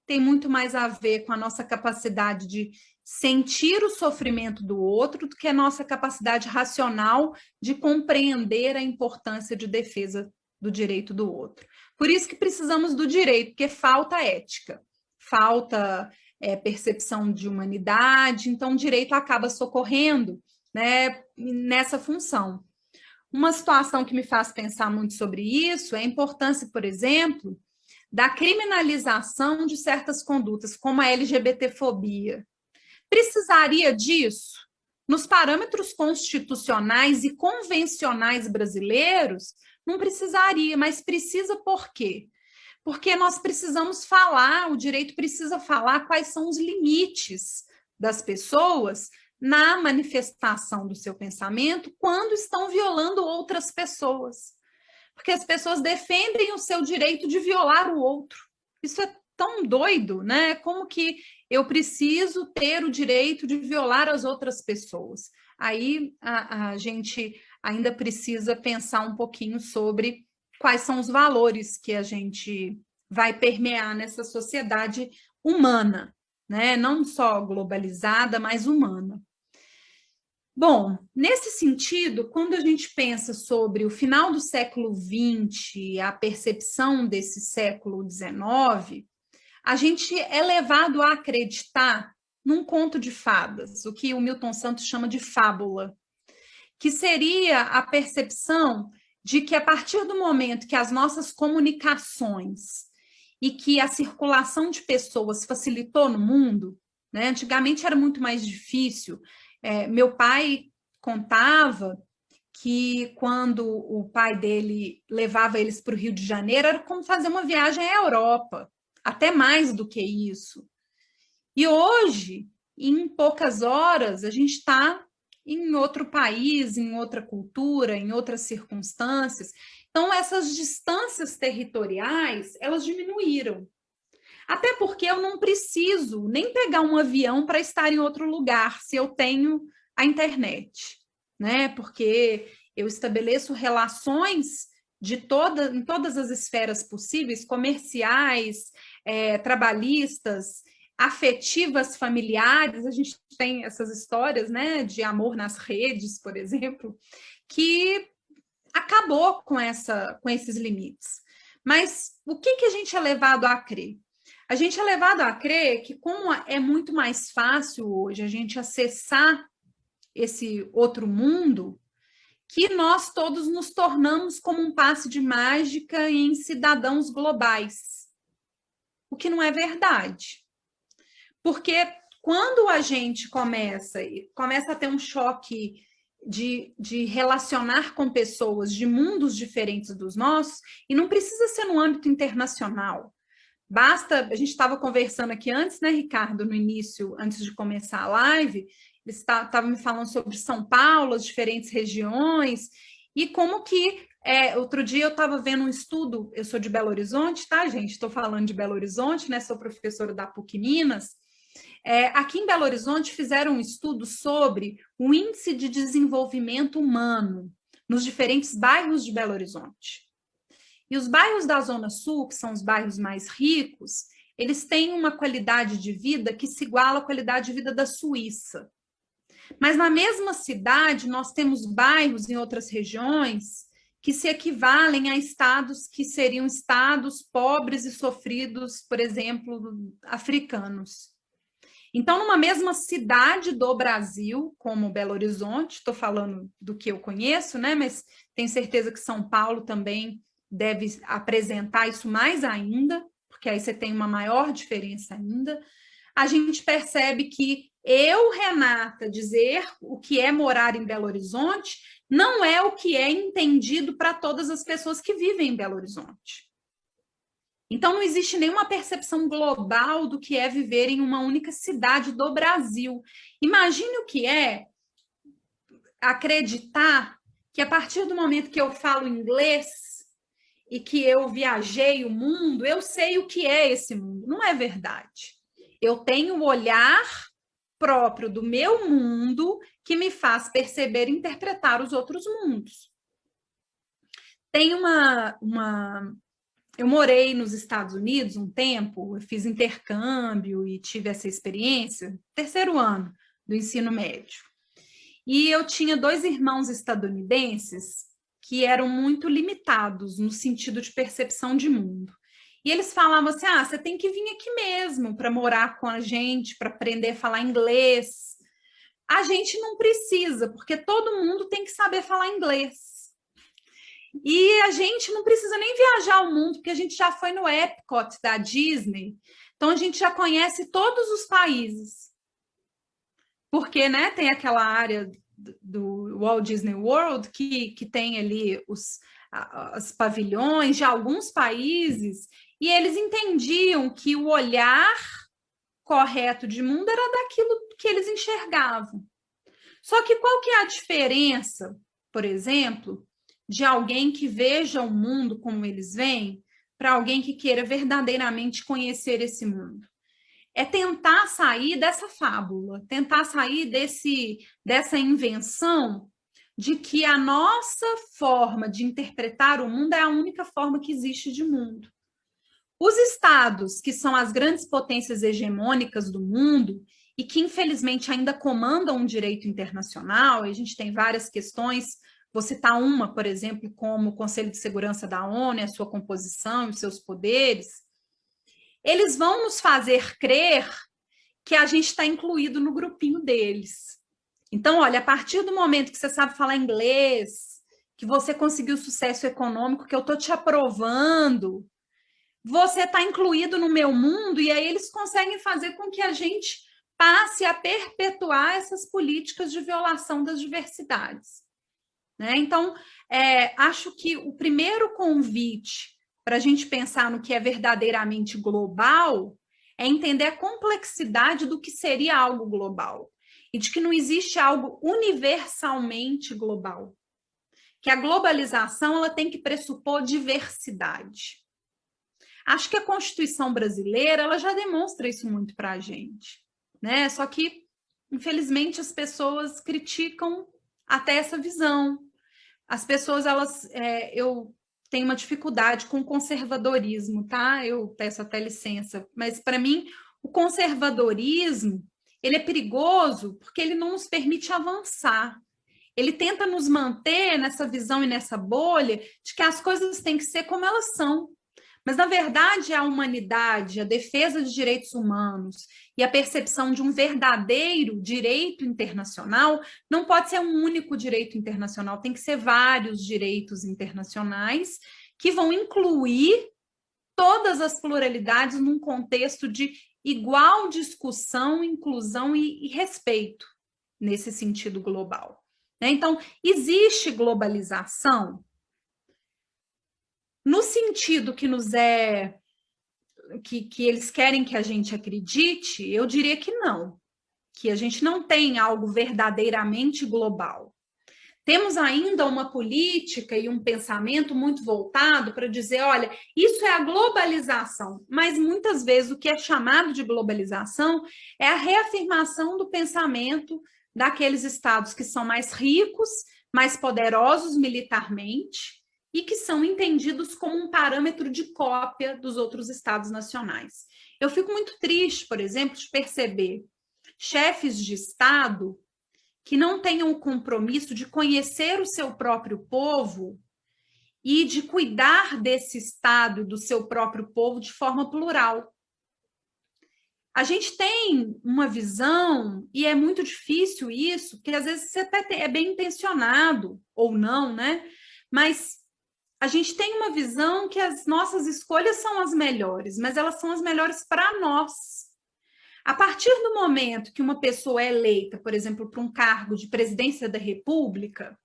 tem muito mais a ver com a nossa capacidade de sentir o sofrimento do outro do que a nossa capacidade racional de compreender a importância de defesa do direito do outro. Por isso que precisamos do direito, porque falta ética, falta percepção de humanidade, então o direito acaba socorrendo, né, nessa função. Uma situação que me faz pensar muito sobre isso é a importância, por exemplo, da criminalização de certas condutas, como a LGBTfobia. Precisaria disso? Nos parâmetros constitucionais e convencionais brasileiros, não precisaria, mas precisa por quê? Porque nós precisamos falar, o direito precisa falar quais são os limites das pessoas na manifestação do seu pensamento quando estão violando outras pessoas. Porque as pessoas defendem o seu direito de violar o outro. Isso é tão doido, né? Como que eu preciso ter o direito de violar as outras pessoas? Aí a gente ainda precisa pensar um pouquinho sobre quais são os valores que a gente vai permear nessa sociedade humana, né? Não só globalizada, mas humana. Bom, nesse sentido, quando a gente pensa sobre o final do século XX, a percepção desse século XIX, a gente é levado a acreditar num conto de fadas, o que o Milton Santos chama de fábula, que seria a percepção de que a partir do momento que as nossas comunicações e que a circulação de pessoas facilitou no mundo, né? Antigamente era muito mais difícil. Meu pai contava que quando o pai dele levava eles para o Rio de Janeiro, era como fazer uma viagem à Europa, até mais do que isso. E hoje, em poucas horas, a gente está em outro país, em outra cultura, em outras circunstâncias. Então, essas distâncias territoriais, elas diminuíram. Até porque eu não preciso nem pegar um avião para estar em outro lugar, se eu tenho a internet, né? Porque eu estabeleço relações em todas as esferas possíveis, comerciais, trabalhistas, afetivas, familiares. A gente tem essas histórias, né, de amor nas redes, por exemplo, que acabou com esses limites. Mas o que a gente é levado a crer? A gente é levado a crer que, como é muito mais fácil hoje a gente acessar esse outro mundo, que nós todos nos tornamos como um passe de mágica em cidadãos globais. O que não é verdade. Porque quando a gente começa a ter um choque de relacionar com pessoas de mundos diferentes dos nossos, e não precisa ser no âmbito internacional. Basta, a gente estava conversando aqui antes, né, Ricardo, no início, antes de começar a live, eles estavam me falando sobre São Paulo, as diferentes regiões, e como que, outro dia eu estava vendo um estudo, eu sou de Belo Horizonte, tá, gente? Estou falando de Belo Horizonte, né, sou professora da PUC Minas. Aqui em Belo Horizonte fizeram um estudo sobre o índice de desenvolvimento humano nos diferentes bairros de Belo Horizonte. E os bairros da Zona Sul, que são os bairros mais ricos, eles têm uma qualidade de vida que se iguala à qualidade de vida da Suíça. Mas na mesma cidade, nós temos bairros em outras regiões que se equivalem a estados que seriam estados pobres e sofridos, por exemplo, africanos. Então, numa mesma cidade do Brasil, como Belo Horizonte, estou falando do que eu conheço, né? Mas tenho certeza que São Paulo também deve apresentar isso mais ainda, porque aí você tem uma maior diferença ainda. A gente percebe que eu, Renata, dizer o que é morar em Belo Horizonte não é o que é entendido para todas as pessoas que vivem em Belo Horizonte. Então, não existe nenhuma percepção global do que é viver em uma única cidade do Brasil. Imagine o que é acreditar que a partir do momento que eu falo inglês e que eu viajei o mundo, eu sei o que é esse mundo. Não é verdade. Eu tenho o olhar próprio do meu mundo que me faz perceber e interpretar os outros mundos. Tem eu morei nos Estados Unidos um tempo, eu fiz intercâmbio e tive essa experiência, terceiro ano do ensino médio. E eu tinha 2 irmãos estadunidenses que eram muito limitados no sentido de percepção de mundo. E eles falavam assim, você tem que vir aqui mesmo para morar com a gente, para aprender a falar inglês. A gente não precisa, porque todo mundo tem que saber falar inglês. E a gente não precisa nem viajar o mundo, porque a gente já foi no Epcot da Disney, então a gente já conhece todos os países. Porque, né, tem aquela área do Walt Disney World que tem ali os pavilhões de alguns países, e eles entendiam que o olhar correto de mundo era daquilo que eles enxergavam. Só que qual que é a diferença, por exemplo, de alguém que veja o mundo como eles veem para alguém que queira verdadeiramente conhecer esse mundo? É tentar sair dessa fábula, tentar sair dessa invenção de que a nossa forma de interpretar o mundo é a única forma que existe de mundo. Os estados, que são as grandes potências hegemônicas do mundo e que, infelizmente, ainda comandam o direito internacional, e a gente tem várias questões, vou citar uma, por exemplo, como o Conselho de Segurança da ONU, a sua composição e os seus poderes, eles vão nos fazer crer que a gente está incluído no grupinho deles. Então, olha, a partir do momento que você sabe falar inglês, que você conseguiu sucesso econômico, que eu estou te aprovando, você está incluído no meu mundo, e aí eles conseguem fazer com que a gente passe a perpetuar essas políticas de violação das diversidades. Né? Então, acho que o primeiro convite para a gente pensar no que é verdadeiramente global é entender a complexidade do que seria algo global e de que não existe algo universalmente global. Que a globalização ela tem que pressupor diversidade. Acho que a Constituição brasileira ela já demonstra isso muito para a gente, né? Só que, infelizmente, as pessoas criticam até essa visão. As pessoas, eu tenho uma dificuldade com o conservadorismo, tá? Eu peço até licença, mas para mim o conservadorismo ele é perigoso porque ele não nos permite avançar. Ele tenta nos manter nessa visão e nessa bolha de que as coisas têm que ser como elas são. Mas, na verdade, a humanidade, a defesa de direitos humanos e a percepção de um verdadeiro direito internacional não pode ser um único direito internacional, tem que ser vários direitos internacionais que vão incluir todas as pluralidades num contexto de igual discussão, inclusão e respeito nesse sentido global. Então, existe globalização no sentido que que eles querem que a gente acredite, eu diria que não, que a gente não tem algo verdadeiramente global. Temos ainda uma política e um pensamento muito voltado para dizer, olha, isso é a globalização, mas muitas vezes o que é chamado de globalização é a reafirmação do pensamento daqueles estados que são mais ricos, mais poderosos militarmente, e que são entendidos como um parâmetro de cópia dos outros estados nacionais. Eu fico muito triste, por exemplo, de perceber chefes de estado que não tenham o compromisso de conhecer o seu próprio povo e de cuidar desse estado, do seu próprio povo, de forma plural. A gente tem uma visão, e é muito difícil isso, porque às vezes você até é bem intencionado, ou não, né? Mas a gente tem uma visão que as nossas escolhas são as melhores, mas elas são as melhores para nós. A partir do momento que uma pessoa é eleita, por exemplo, para um cargo de presidência da República,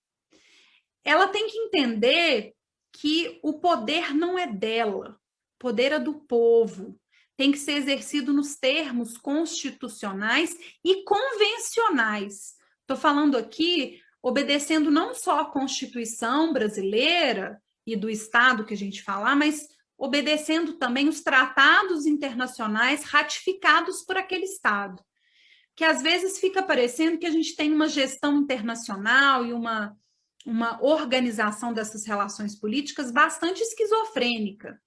ela tem que entender que o poder não é dela, o poder é do povo. Tem que ser exercido nos termos constitucionais e convencionais. Estou falando aqui obedecendo não só a Constituição brasileira e do Estado que a gente fala, mas obedecendo também os tratados internacionais ratificados por aquele Estado. Que às vezes fica parecendo que a gente tem uma gestão internacional e uma organização dessas relações políticas bastante esquizofrênica.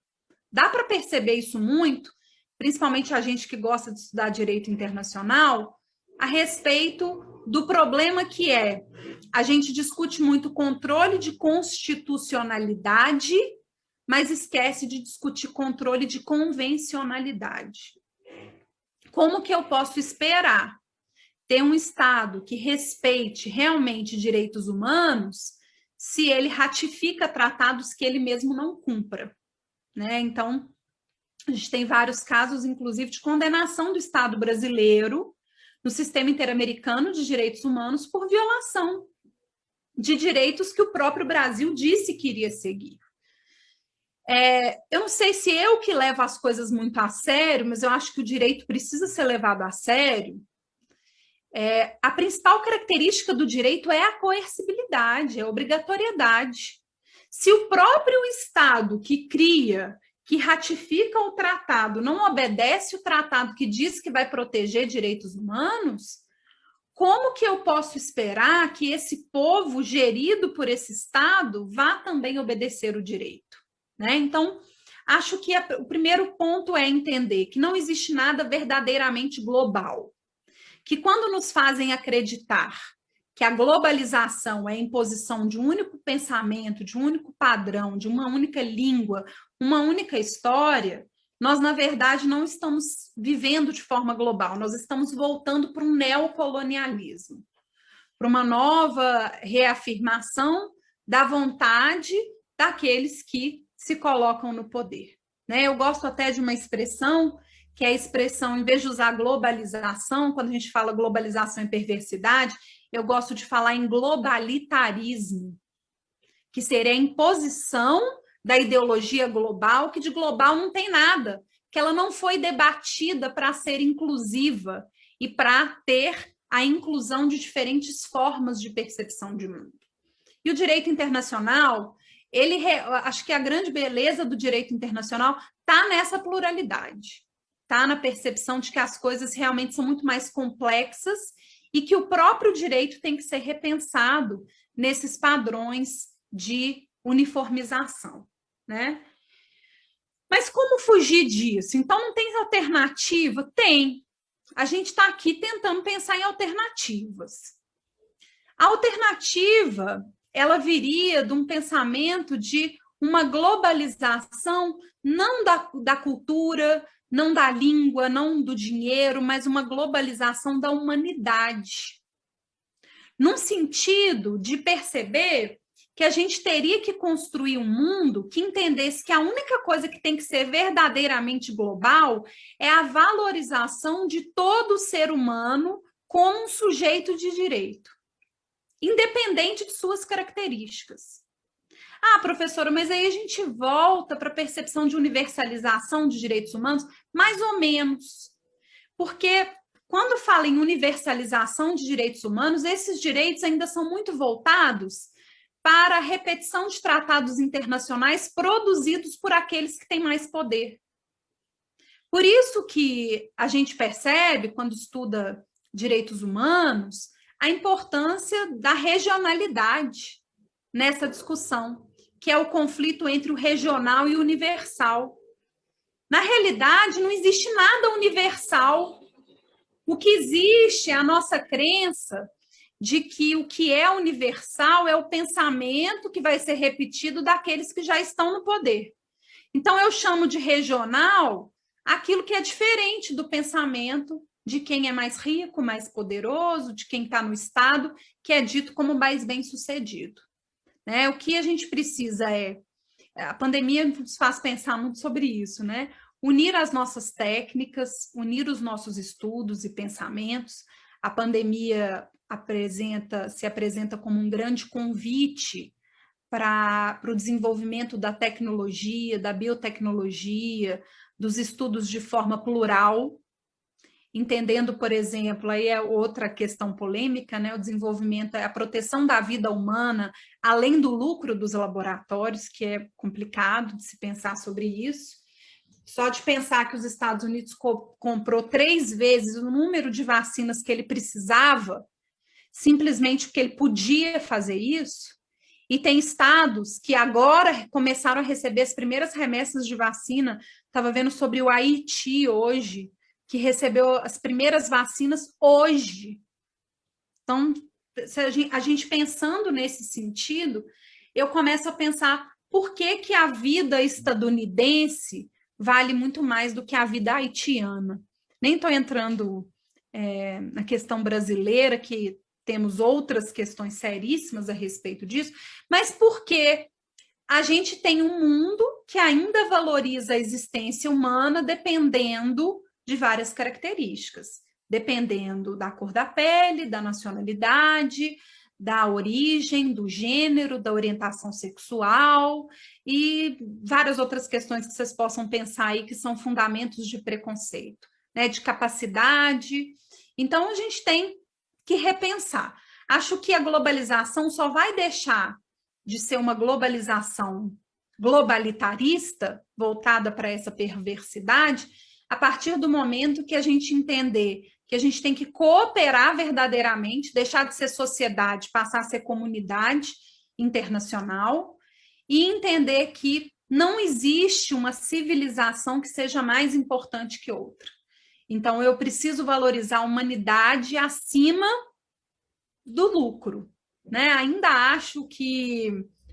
Dá para perceber isso muito, principalmente a gente que gosta de estudar direito internacional, a respeito do problema que é a gente discute muito controle de constitucionalidade, mas esquece de discutir controle de convencionalidade. Como que eu posso esperar ter um Estado que respeite realmente direitos humanos se ele ratifica tratados que ele mesmo não cumpra, né? Então, a gente tem vários casos, inclusive, de condenação do Estado brasileiro no sistema interamericano de direitos humanos por violação de direitos que o próprio Brasil disse que iria seguir. Eu não sei se eu que levo as coisas muito a sério, mas eu acho que o direito precisa ser levado a sério. A principal característica do direito é a coercibilidade, é a obrigatoriedade. Se o próprio Estado que cria, que ratifica o tratado, não obedece o tratado que diz que vai proteger direitos humanos, como que eu posso esperar que esse povo gerido por esse Estado vá também obedecer o direito, né? Então, acho que o primeiro ponto é entender que não existe nada verdadeiramente global, que quando nos fazem acreditar que a globalização é a imposição de um único pensamento, de um único padrão, de uma única língua, uma única história, nós, na verdade, não estamos vivendo de forma global, nós estamos voltando para um neocolonialismo, para uma nova reafirmação da vontade daqueles que se colocam no poder, né? Eu gosto até de uma expressão, que é a expressão, em vez de usar globalização, quando a gente fala globalização e perversidade, eu gosto de falar em globalitarismo, que seria a imposição da ideologia global, que de global não tem nada, que ela não foi debatida para ser inclusiva e para ter a inclusão de diferentes formas de percepção de mundo. E o direito internacional, acho que a grande beleza do direito internacional está nessa pluralidade, está na percepção de que as coisas realmente são muito mais complexas e que o próprio direito tem que ser repensado nesses padrões de uniformização, né? Mas como fugir disso? Então, não tem alternativa? Tem. A gente está aqui tentando pensar em alternativas. A alternativa, ela viria de um pensamento de uma globalização, não da cultura, não da língua, não do dinheiro, mas uma globalização da humanidade. Num sentido de perceber que a gente teria que construir um mundo que entendesse que a única coisa que tem que ser verdadeiramente global é a valorização de todo ser humano como um sujeito de direito, independente de suas características. Ah, professora, mas aí a gente volta para a percepção de universalização de direitos humanos? Mais ou menos. Porque quando fala em universalização de direitos humanos, esses direitos ainda são muito voltados para a repetição de tratados internacionais produzidos por aqueles que têm mais poder. Por isso que a gente percebe, quando estuda direitos humanos, a importância da regionalidade nessa discussão, que é o conflito entre o regional e o universal. Na realidade, não existe nada universal. O que existe é a nossa crença de que o que é universal é o pensamento que vai ser repetido daqueles que já estão no poder. Então, eu chamo de regional aquilo que é diferente do pensamento de quem é mais rico, mais poderoso, de quem está no Estado, que é dito como mais bem-sucedido. O que a gente precisa é a pandemia nos faz pensar muito sobre isso, né? Unir as nossas técnicas, unir os nossos estudos e pensamentos. A pandemia se apresenta como um grande convite para o desenvolvimento da tecnologia, da biotecnologia, dos estudos de forma plural, entendendo, por exemplo, aí é outra questão polêmica, né? O desenvolvimento, a proteção da vida humana, além do lucro dos laboratórios, que é complicado de se pensar sobre isso. Só de pensar que os Estados Unidos comprou 3 vezes o número de vacinas que ele precisava, simplesmente porque ele podia fazer isso. E tem estados que agora começaram a receber as primeiras remessas de vacina. Estava vendo sobre o Haiti hoje, que recebeu as primeiras vacinas hoje. Então, se a gente pensando nesse sentido, eu começo a pensar por que a vida estadunidense vale muito mais do que a vida haitiana. Nem estou entrando na questão brasileira, que temos outras questões seríssimas a respeito disso, mas porque a gente tem um mundo que ainda valoriza a existência humana dependendo de várias características, dependendo da cor da pele, da nacionalidade, da origem, do gênero, da orientação sexual e várias outras questões que vocês possam pensar aí que são fundamentos de preconceito, né, de capacidade. Então, a gente tem que repensar. Acho que a globalização só vai deixar de ser uma globalização globalitarista, voltada para essa perversidade, a partir do momento que a gente entender que a gente tem que cooperar verdadeiramente, deixar de ser sociedade, passar a ser comunidade internacional, e entender que não existe uma civilização que seja mais importante que outra. Então, eu preciso valorizar a humanidade acima do lucro, né? Ainda acho que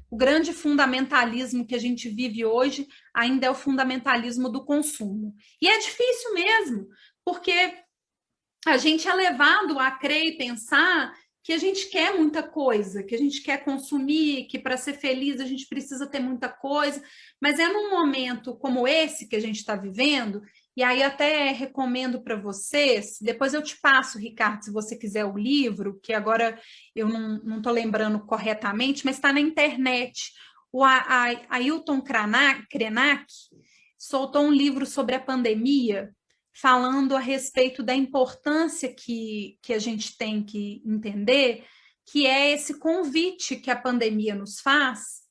o grande fundamentalismo que a gente vive hoje ainda é o fundamentalismo do consumo. E é difícil mesmo, porque a gente é levado a crer e pensar que a gente quer muita coisa, que a gente quer consumir, que para ser feliz a gente precisa ter muita coisa, mas é num momento como esse que a gente está vivendo, e aí até recomendo para vocês, depois eu te passo, Ricardo, se você quiser o livro, que agora eu não estou lembrando corretamente, mas está na internet. O Ailton Krenak soltou um livro sobre a pandemia, falando a respeito da importância que a gente tem que entender, que é esse convite que a pandemia nos faz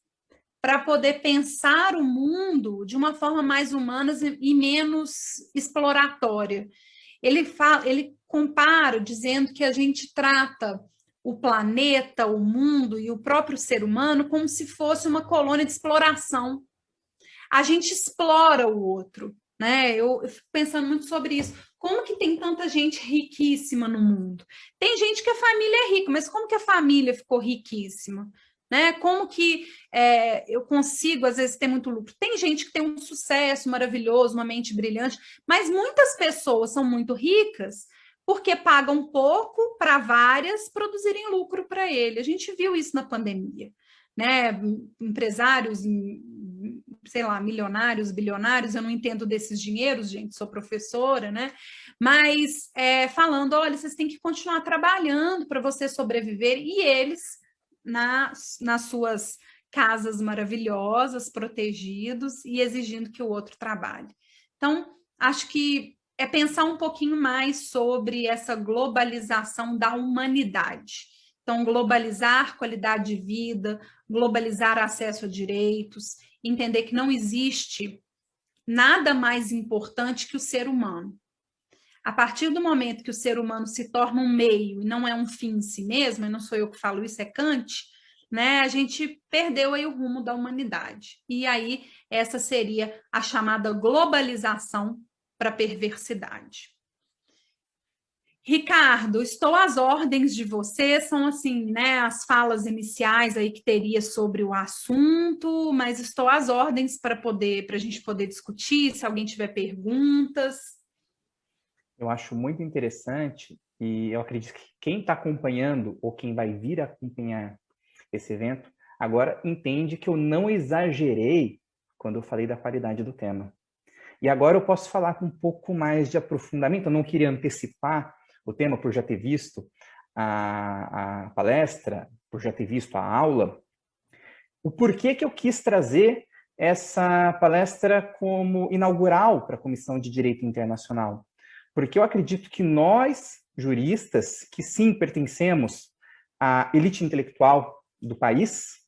para poder pensar o mundo de uma forma mais humana e menos exploratória. Ele compara dizendo que a gente trata o planeta, o mundo e o próprio ser humano como se fosse uma colônia de exploração. A gente explora o outro, né? Eu fico pensando muito sobre isso. Como que tem tanta gente riquíssima no mundo? Tem gente que a família é rica, mas como que a família ficou riquíssima? Né? Como que eu consigo, às vezes, ter muito lucro? Tem gente que tem um sucesso maravilhoso, uma mente brilhante, mas muitas pessoas são muito ricas porque pagam pouco para várias produzirem lucro para ele. A gente viu isso na pandemia, né? Empresários, sei lá, milionários, bilionários, eu não entendo desses dinheiros, gente, sou professora, né? Mas falando, olha, vocês têm que continuar trabalhando para você sobreviver, e eles nas suas casas maravilhosas, protegidos e exigindo que o outro trabalhe. Então, acho que é pensar um pouquinho mais sobre essa globalização da humanidade. Então, globalizar qualidade de vida, globalizar acesso a direitos, entender que não existe nada mais importante que o ser humano. A partir do momento que o ser humano se torna um meio e não é um fim em si mesmo, e não sou eu que falo isso, é Kant, né? A gente perdeu aí o rumo da humanidade. E aí, essa seria a chamada globalização para a perversidade. Ricardo, estou às ordens de você, são assim, né, as falas iniciais aí que teria sobre o assunto, mas estou às ordens para a gente poder discutir, se alguém tiver perguntas. Eu acho muito interessante e eu acredito que quem está acompanhando ou quem vai vir a acompanhar esse evento agora entende que eu não exagerei quando eu falei da qualidade do tema. E agora eu posso falar com um pouco mais de aprofundamento. Eu não queria antecipar o tema por já ter visto a palestra, por já ter visto a aula. O porquê que eu quis trazer essa palestra como inaugural para a Comissão de Direito Internacional? Porque eu acredito que nós, juristas, que sim pertencemos à elite intelectual do país,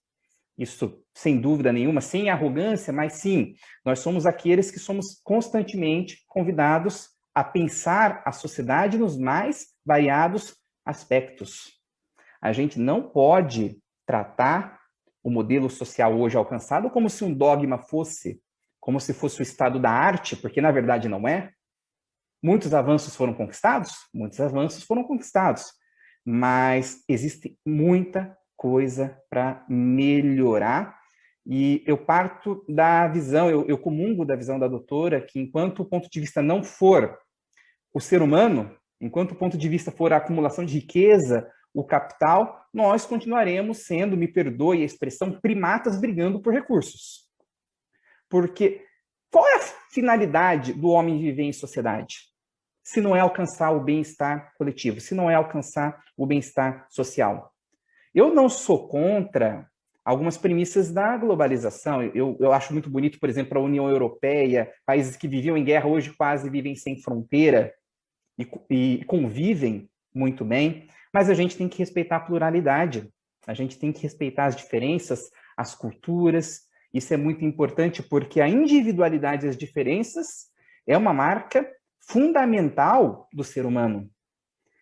isso sem dúvida nenhuma, sem arrogância, mas sim, nós somos aqueles que somos constantemente convidados a pensar a sociedade nos mais variados aspectos. A gente não pode tratar o modelo social hoje alcançado como se um dogma fosse, como se fosse o estado da arte, porque na verdade não é. Muitos avanços foram conquistados? Muitos avanços foram conquistados, mas existe muita coisa para melhorar, e eu parto da visão, eu comungo da visão da doutora, que enquanto o ponto de vista não for o ser humano, enquanto o ponto de vista for a acumulação de riqueza, o capital, nós continuaremos sendo, me perdoe a expressão, primatas brigando por recursos. Porque qual é a finalidade do homem viver em sociedade? Se não é alcançar o bem-estar coletivo, se não é alcançar o bem-estar social. Eu não sou contra algumas premissas da globalização. Eu acho muito bonito, por exemplo, a União Europeia, países que viviam em guerra hoje quase vivem sem fronteira e convivem muito bem, mas a gente tem que respeitar a pluralidade, a gente tem que respeitar as diferenças, as culturas. Isso é muito importante porque a individualidade e as diferenças é uma marca fundamental do ser humano.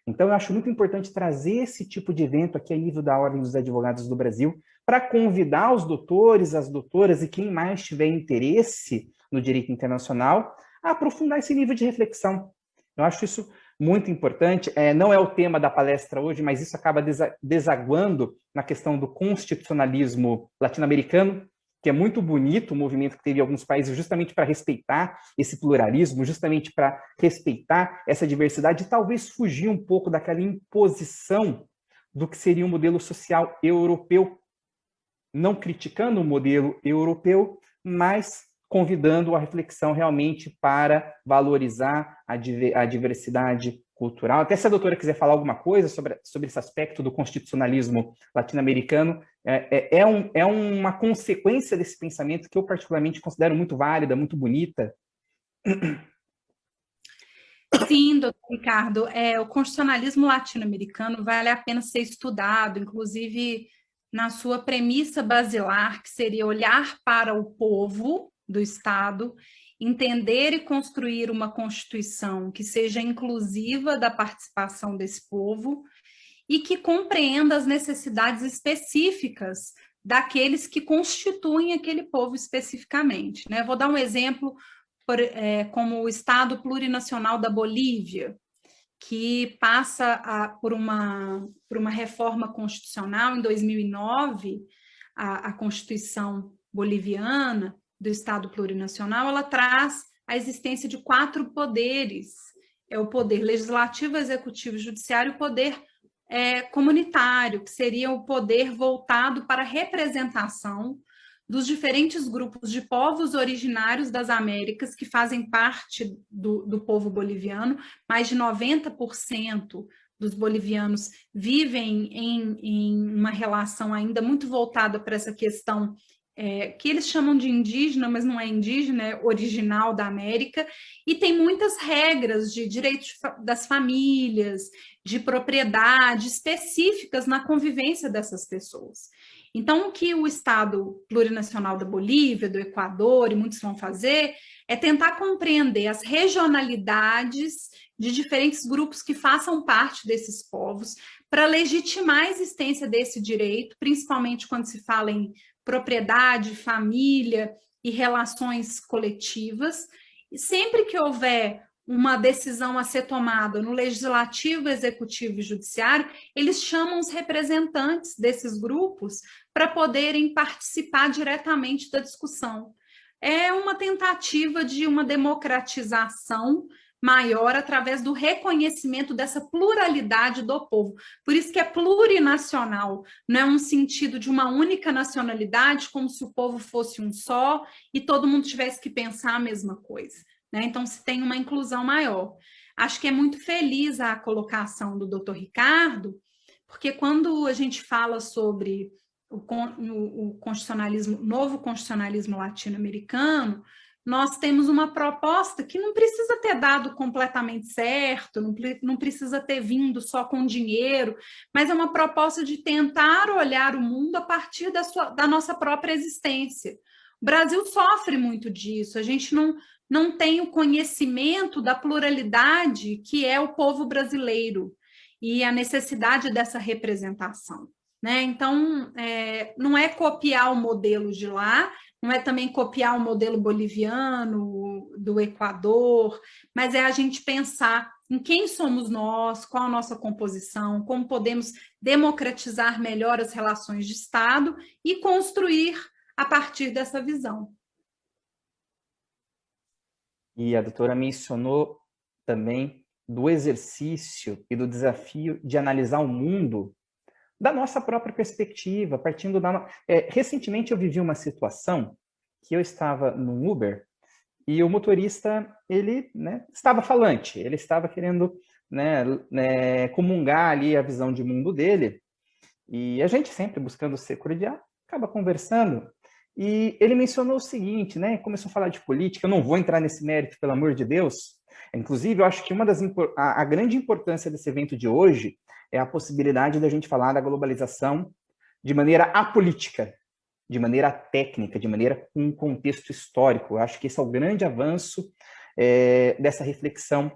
Então, eu acho muito importante trazer esse tipo de evento aqui a nível da Ordem dos Advogados do Brasil, para convidar os doutores, as doutoras e quem mais tiver interesse no direito internacional a aprofundar esse nível de reflexão. Eu acho isso muito importante. Não é o tema da palestra hoje, mas isso acaba desaguando na questão do constitucionalismo latino-americano, que é muito bonito o movimento que teve em alguns países justamente para respeitar esse pluralismo, justamente para respeitar essa diversidade e talvez fugir um pouco daquela imposição do que seria um modelo social europeu, não criticando o modelo europeu, mas convidando a reflexão realmente para valorizar a diversidade cultural. Até se a doutora quiser falar alguma coisa sobre esse aspecto do constitucionalismo latino-americano, é uma consequência desse pensamento que eu particularmente considero muito válida, muito bonita. Sim, doutor Ricardo, o constitucionalismo latino-americano vale a pena ser estudado, inclusive na sua premissa basilar, que seria olhar para o povo do Estado, entender e construir uma Constituição que seja inclusiva da participação desse povo e que compreenda as necessidades específicas daqueles que constituem aquele povo especificamente, né? Vou dar um exemplo, como o Estado Plurinacional da Bolívia, que passa por uma reforma constitucional em 2009, a Constituição boliviana do Estado Plurinacional, ela traz a existência de 4 poderes, o poder legislativo, executivo, judiciário e o poder comunitário, que seria o poder voltado para a representação dos diferentes grupos de povos originários das Américas que fazem parte do povo boliviano. Mais de 90% dos bolivianos vivem em uma relação ainda muito voltada para essa questão que eles chamam de indígena, mas não é indígena, é original da América, e tem muitas regras de direitos das famílias, de propriedade específicas na convivência dessas pessoas. Então, o que o Estado Plurinacional da Bolívia, do Equador, e muitos vão fazer, é tentar compreender as regionalidades de diferentes grupos que façam parte desses povos, para legitimar a existência desse direito, principalmente quando se fala em propriedade, família e relações coletivas. E sempre que houver uma decisão a ser tomada no legislativo, executivo e judiciário, eles chamam os representantes desses grupos para poderem participar diretamente da discussão. É uma tentativa de uma democratização, maior através do reconhecimento dessa pluralidade do povo. Por isso que é plurinacional, não é um sentido de uma única nacionalidade, como se o povo fosse um só e todo mundo tivesse que pensar a mesma coisa, né? Então, se tem uma inclusão maior. Acho que é muito feliz a colocação do Dr. Ricardo, porque quando a gente fala sobre o constitucionalismo, novo constitucionalismo latino-americano, nós temos uma proposta que não precisa ter dado completamente certo, não precisa ter vindo só com dinheiro, mas é uma proposta de tentar olhar o mundo a partir da nossa própria existência. O Brasil sofre muito disso, a gente não tem o conhecimento da pluralidade que é o povo brasileiro e a necessidade dessa representação, né? Então, não é copiar o modelo de lá, não é também copiar o modelo boliviano, do Equador, mas é a gente pensar em quem somos nós, qual a nossa composição, como podemos democratizar melhor as relações de Estado e construir a partir dessa visão. E a doutora mencionou também do exercício e do desafio de analisar o mundo da nossa própria perspectiva, partindo da... recentemente eu vivi uma situação que eu estava no Uber e o motorista, ele, né, estava falante, ele estava querendo, né, comungar ali a visão de mundo dele, e a gente sempre buscando ser cordial, acaba conversando, e ele mencionou o seguinte, né, começou a falar de política, eu não vou entrar nesse mérito, pelo amor de Deus. Inclusive, eu acho que a grande importância desse evento de hoje é a possibilidade da gente falar da globalização de maneira apolítica, de maneira técnica, de maneira com um contexto histórico. Eu acho que esse é o grande avanço dessa reflexão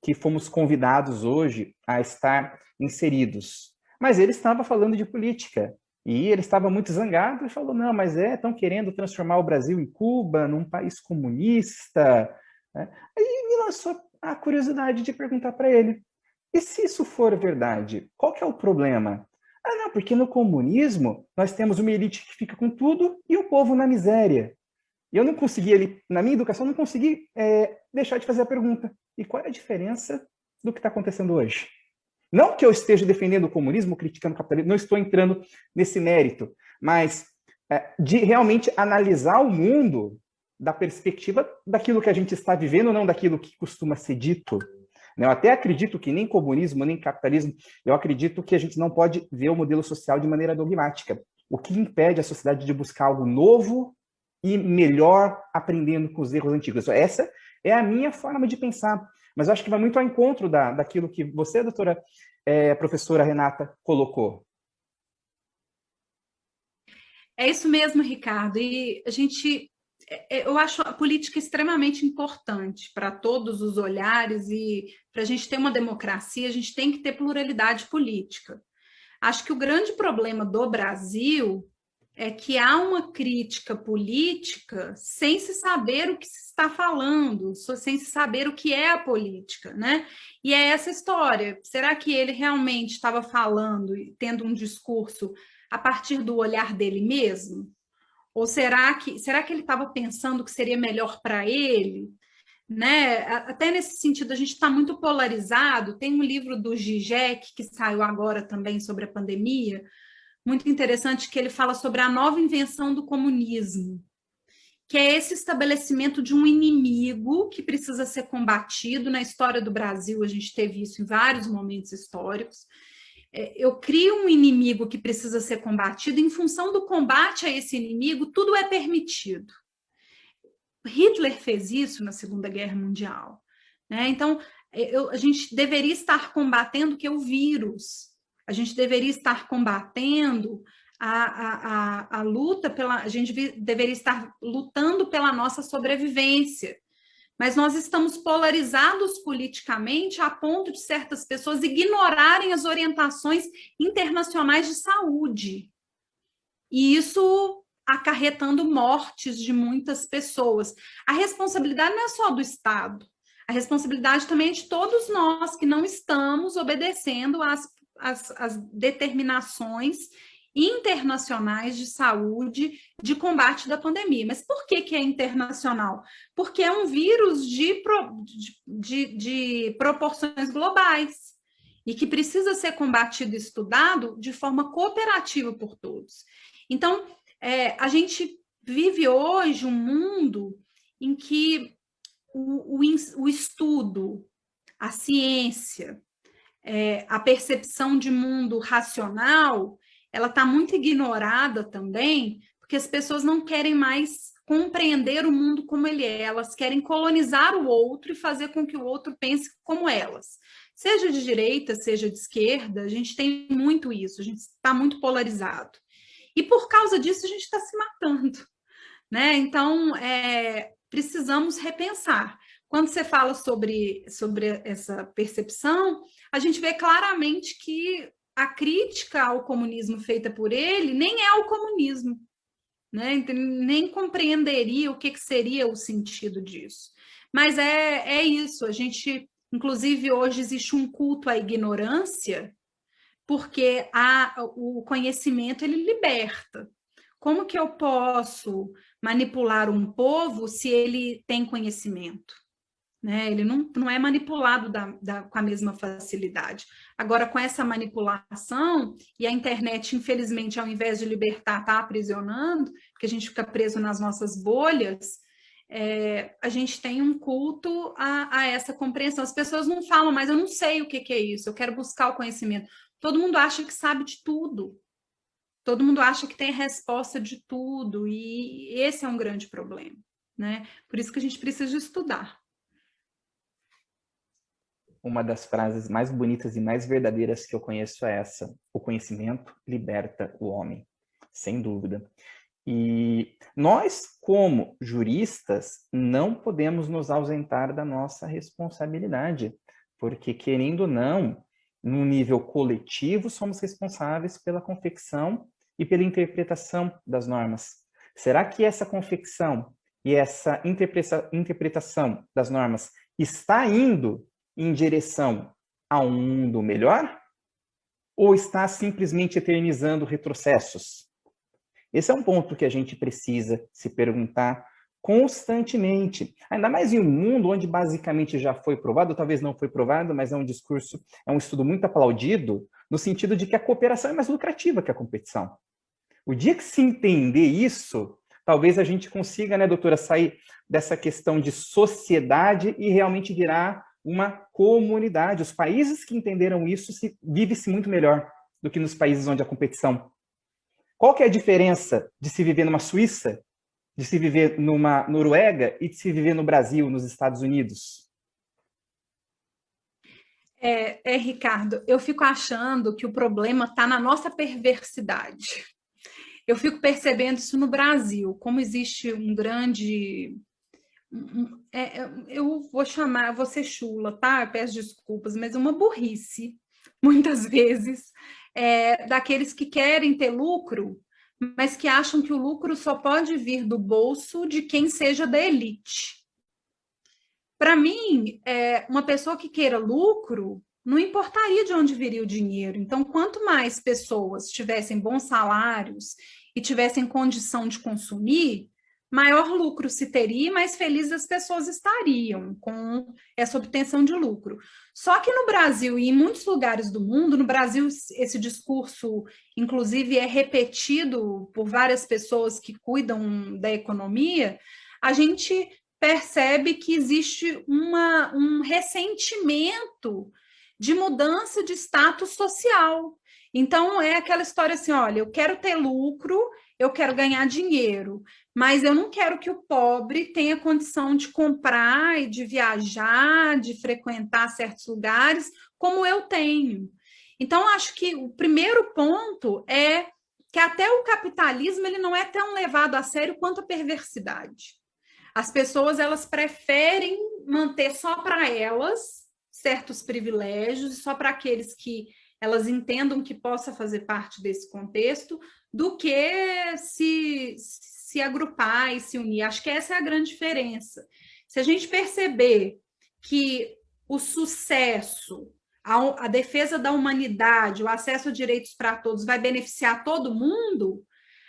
que fomos convidados hoje a estar inseridos. Mas ele estava falando de política, e ele estava muito zangado e falou, não, mas estão querendo transformar o Brasil em Cuba, num país comunista, né? Aí me lançou a curiosidade de perguntar para ele, e se isso for verdade, qual que é o problema? Ah, não, porque no comunismo nós temos uma elite que fica com tudo e o povo na miséria. E eu não consegui, na minha educação, não consegui deixar de fazer a pergunta, e qual é a diferença do que está acontecendo hoje? Não que eu esteja defendendo o comunismo, criticando o capitalismo, não estou entrando nesse mérito, mas de realmente analisar o mundo da perspectiva daquilo que a gente está vivendo, não daquilo que costuma ser dito. Eu até acredito que nem comunismo, nem capitalismo, eu acredito que a gente não pode ver o modelo social de maneira dogmática. O que impede a sociedade de buscar algo novo e melhor, aprendendo com os erros antigos. Essa é a minha forma de pensar. Mas eu acho que vai muito ao encontro daquilo que você, doutora professora Renata, colocou. É isso mesmo, Ricardo. E eu acho a política extremamente importante para todos os olhares, e para a gente ter uma democracia, a gente tem que ter pluralidade política. Acho que o grande problema do Brasil é que há uma crítica política sem se saber o que se está falando, sem se saber o que é a política, né? E é essa história. Será que ele realmente estava falando e tendo um discurso a partir do olhar dele mesmo? Ou será que ele estava pensando que seria melhor para ele? Né? Até nesse sentido, a gente está muito polarizado. Tem um livro do Zizek, que saiu agora também sobre a pandemia, muito interessante, que ele fala sobre a nova invenção do comunismo, que é esse estabelecimento de um inimigo que precisa ser combatido. Na história do Brasil, a gente teve isso em vários momentos históricos. Eu crio um inimigo que precisa ser combatido, em função do combate a esse inimigo, tudo é permitido. Hitler fez isso na Segunda Guerra Mundial, né? Então, a gente deveria estar combatendo o vírus, a gente deveria estar combatendo a luta a gente deveria estar lutando pela nossa sobrevivência, mas nós estamos polarizados politicamente a ponto de certas pessoas ignorarem as orientações internacionais de saúde, e isso acarretando mortes de muitas pessoas. A responsabilidade não é só do Estado, a responsabilidade também é de todos nós que não estamos obedecendo às determinações internacionais de saúde de combate da pandemia. Mas por que é internacional? Porque é um vírus de proporções globais e que precisa ser combatido e estudado de forma cooperativa por todos. Então, a gente vive hoje um mundo em que o estudo, a ciência, a percepção de mundo racional, ela está muito ignorada também, porque as pessoas não querem mais compreender o mundo como ele é, elas querem colonizar o outro e fazer com que o outro pense como elas. Seja de direita, seja de esquerda, a gente tem muito isso, a gente está muito polarizado. E por causa disso a gente está se matando, né? Então, precisamos repensar. Quando você fala sobre essa percepção, a gente vê claramente que a crítica ao comunismo feita por ele nem é o comunismo, né? Nem compreenderia o que seria o sentido disso. Mas é isso, a gente, inclusive, hoje existe um culto à ignorância, porque o conhecimento ele liberta. Como que eu posso manipular um povo se ele tem conhecimento? Né? Ele não é manipulado com a mesma facilidade. Agora, com essa manipulação, e a internet, infelizmente, ao invés de libertar, está aprisionando, porque a gente fica preso nas nossas bolhas, a gente tem um culto a essa compreensão. As pessoas não falam, mas eu não sei o que é isso, eu quero buscar o conhecimento. Todo mundo acha que sabe de tudo. Todo mundo acha que tem resposta de tudo, e esse é um grande problema, né? Por isso que a gente precisa estudar. Uma das frases mais bonitas e mais verdadeiras que eu conheço é essa: o conhecimento liberta o homem, sem dúvida. E nós, como juristas, não podemos nos ausentar da nossa responsabilidade, porque, querendo ou não, no nível coletivo, somos responsáveis pela confecção e pela interpretação das normas. Será que essa confecção e essa interpretação das normas está indo em direção a um mundo melhor? Ou está simplesmente eternizando retrocessos? Esse é um ponto que a gente precisa se perguntar constantemente. Ainda mais em um mundo onde basicamente já foi provado, talvez não foi provado, mas é um discurso, é um estudo muito aplaudido, no sentido de que a cooperação é mais lucrativa que a competição. O dia que se entender isso, talvez a gente consiga, né, doutora, sair dessa questão de sociedade e realmente virar uma comunidade. Os países que entenderam isso vive-se muito melhor do que nos países onde a competição. Qual que é a diferença de se viver numa Suíça, de se viver numa Noruega e de se viver no Brasil, nos Estados Unidos? Ricardo, eu fico achando que o problema está na nossa perversidade. Eu fico percebendo isso no Brasil, como existe um grande... eu vou ser chula, tá? Eu peço desculpas, mas uma burrice, muitas vezes, daqueles que querem ter lucro, mas que acham que o lucro só pode vir do bolso de quem seja da elite. Para mim, uma pessoa que queira lucro, não importaria de onde viria o dinheiro. Então, quanto mais pessoas tivessem bons salários e tivessem condição de consumir, maior lucro se teria e mais felizes as pessoas estariam com essa obtenção de lucro. Só que no Brasil e em muitos lugares do mundo, no Brasil esse discurso, inclusive, é repetido por várias pessoas que cuidam da economia, a gente percebe que existe um ressentimento de mudança de status social. Então, é aquela história assim, olha, eu quero ter lucro, eu quero ganhar dinheiro, mas eu não quero que o pobre tenha condição de comprar e de viajar, de frequentar certos lugares, como eu tenho. Então, acho que o primeiro ponto é que até o capitalismo ele não é tão levado a sério quanto a perversidade. As pessoas elas preferem manter só para elas certos privilégios, só para aqueles que elas entendam que possa fazer parte desse contexto, do que se agrupar e se unir. Acho que essa é a grande diferença. Se a gente perceber que o sucesso, a defesa da humanidade, o acesso a direitos para todos vai beneficiar todo mundo,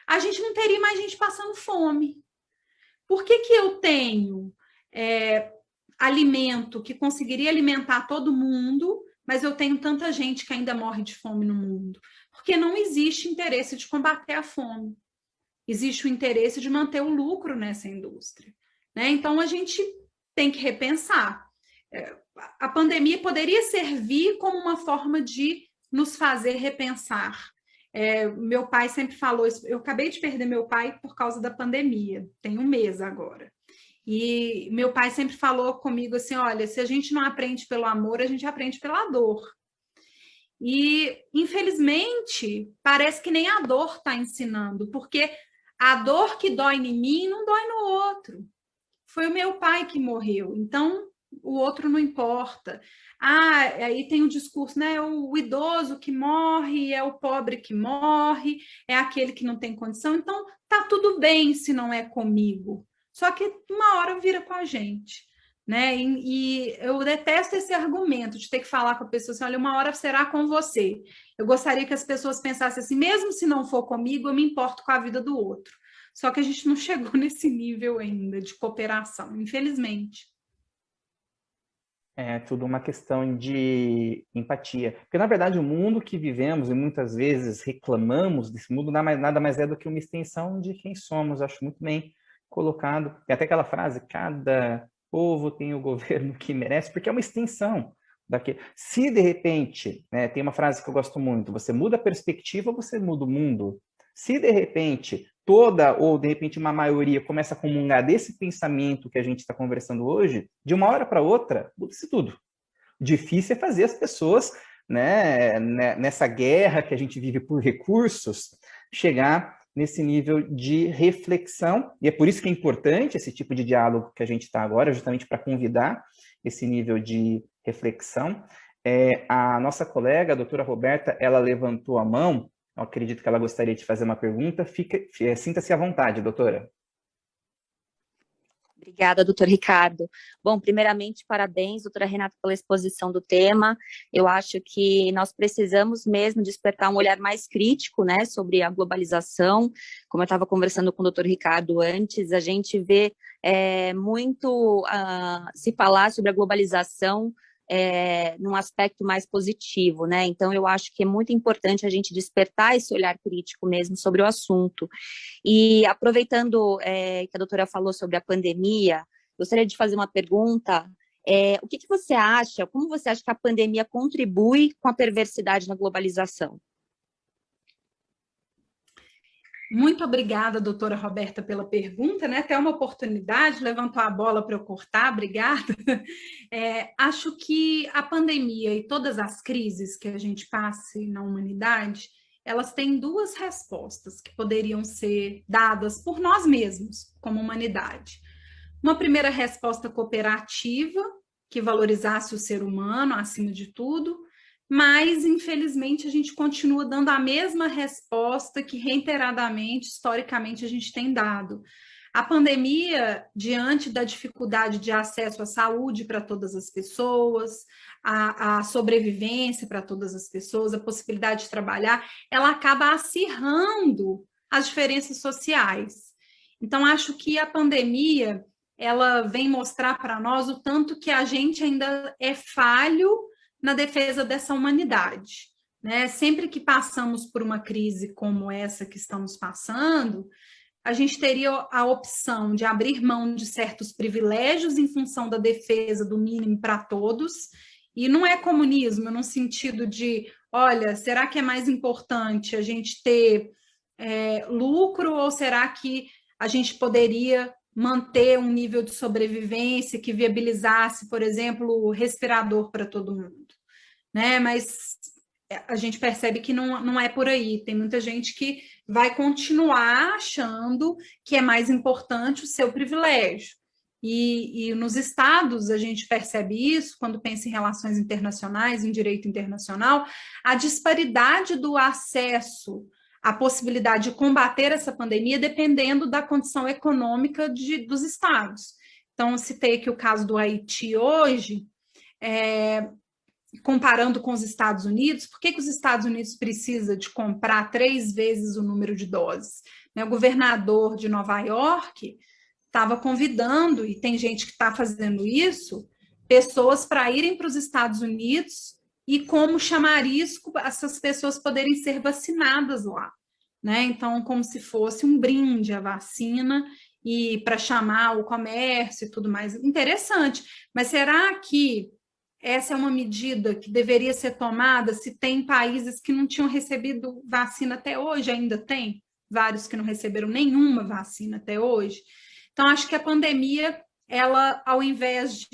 a gente não teria mais gente passando fome. Por que eu tenho alimento que conseguiria alimentar todo mundo, mas eu tenho tanta gente que ainda morre de fome no mundo? Porque não existe interesse de combater a fome. Existe o interesse de manter o lucro nessa indústria, né? Então, a gente tem que repensar. A pandemia poderia servir como uma forma de nos fazer repensar. Meu pai sempre falou isso. Eu acabei de perder meu pai por causa da pandemia, tem um mês agora. E meu pai sempre falou comigo assim: olha, se a gente não aprende pelo amor, a gente aprende pela dor. E, infelizmente, parece que nem a dor está ensinando, porque a dor que dói em mim não dói no outro. Foi o meu pai que morreu, então o outro não importa. Aí tem o discurso, né? O idoso que morre, é o pobre que morre, é aquele que não tem condição. Então, tá tudo bem se não é comigo. Só que uma hora vira com a gente, né? E eu detesto esse argumento de ter que falar com a pessoa assim, olha, uma hora será com você. Eu gostaria que as pessoas pensassem assim, mesmo se não for comigo, eu me importo com a vida do outro. Só que a gente não chegou nesse nível ainda de cooperação, infelizmente. É tudo uma questão de empatia. Porque, na verdade, o mundo que vivemos e muitas vezes reclamamos desse mundo nada mais é do que uma extensão de quem somos. Acho muito bem colocado. Tem até aquela frase, cada povo tem o governo que merece, porque é uma extensão daquele. Se, de repente, né, tem uma frase que eu gosto muito, você muda a perspectiva, você muda o mundo. Se, de repente, toda ou, de repente, uma maioria começa a comungar desse pensamento que a gente está conversando hoje, de uma hora para outra, muda-se tudo. Difícil é fazer as pessoas, né, nessa guerra que a gente vive por recursos, chegar nesse nível de reflexão, e é por isso que é importante esse tipo de diálogo que a gente está agora, justamente para convidar esse nível de reflexão. A nossa colega, a doutora Roberta, ela levantou a mão. Eu acredito que ela gostaria de fazer uma pergunta. Sinta-se à vontade, doutora. Obrigada, doutor Ricardo. Bom, primeiramente, parabéns, doutora Renata, pela exposição do tema. Eu acho que nós precisamos mesmo despertar um olhar mais crítico, né, sobre a globalização. Como eu estava conversando com o doutor Ricardo antes, a gente vê muito se falar sobre a globalização num aspecto mais positivo, né? Então, eu acho que é muito importante a gente despertar esse olhar crítico mesmo sobre o assunto. E aproveitando que a doutora falou sobre a pandemia, gostaria de fazer uma pergunta. O que você acha, como você acha que a pandemia contribui com a perversidade na globalização? Muito obrigada, doutora Roberta, pela pergunta, né? Até uma oportunidade, levantou a bola para eu cortar, obrigada. Acho que a pandemia e todas as crises que a gente passa na humanidade, elas têm duas respostas que poderiam ser dadas por nós mesmos, como humanidade. Uma primeira resposta cooperativa, que valorizasse o ser humano acima de tudo, mas, infelizmente, a gente continua dando a mesma resposta que reiteradamente, historicamente, a gente tem dado. A pandemia, diante da dificuldade de acesso à saúde para todas as pessoas, a sobrevivência para todas as pessoas, a possibilidade de trabalhar, ela acaba acirrando as diferenças sociais. Então, acho que a pandemia, ela vem mostrar para nós o tanto que a gente ainda é falho na defesa dessa humanidade, né? Sempre que passamos por uma crise como essa que estamos passando, a gente teria a opção de abrir mão de certos privilégios em função da defesa do mínimo para todos, e não é comunismo no sentido de, olha, será que é mais importante a gente ter lucro ou será que a gente poderia manter um nível de sobrevivência que viabilizasse, por exemplo, o respirador para todo mundo, né? Mas a gente percebe que não é por aí. Tem muita gente que vai continuar achando que é mais importante o seu privilégio. E nos estados a gente percebe isso, quando pensa em relações internacionais, em direito internacional, a disparidade do acesso a possibilidade de combater essa pandemia dependendo da condição econômica dos estados. Então, citei aqui o caso do Haiti hoje, comparando com os Estados Unidos, por que os Estados Unidos precisa de comprar 3 vezes o número de doses? Né, o governador de Nova York estava convidando, e tem gente que está fazendo isso, pessoas para irem para os Estados Unidos e como chamarisco essas pessoas poderem ser vacinadas lá. Né? Então, como se fosse um brinde à vacina e para chamar o comércio e tudo mais. Interessante. Mas será que essa é uma medida que deveria ser tomada se tem países que não tinham recebido vacina até hoje? Ainda tem vários que não receberam nenhuma vacina até hoje. Então, acho que a pandemia, ela, ao invés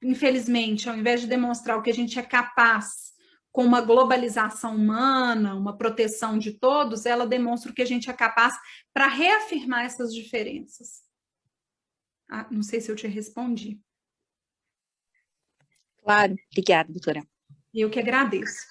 infelizmente, ao invés de demonstrar o que a gente é capaz com uma globalização humana, uma proteção de todos, ela demonstra o que a gente é capaz para reafirmar essas diferenças. Não sei se eu te respondi. Claro, obrigada, doutora. Eu que agradeço.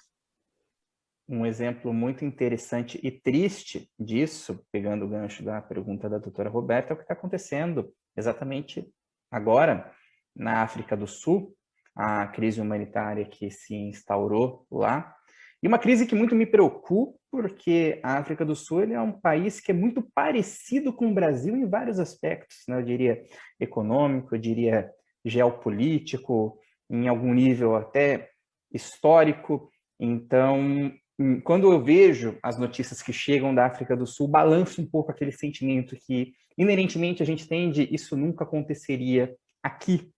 Um exemplo muito interessante e triste disso, pegando o gancho da pergunta da doutora Roberta, é o que está acontecendo exatamente agora na África do Sul, a crise humanitária que se instaurou lá, e uma crise que muito me preocupa, porque a África do Sul ele é um país que é muito parecido com o Brasil em vários aspectos, né? Eu diria econômico, eu diria geopolítico, em algum nível até histórico. Então, quando eu vejo as notícias que chegam da África do Sul, balança um pouco aquele sentimento que, inerentemente, a gente tem de isso nunca aconteceria aqui.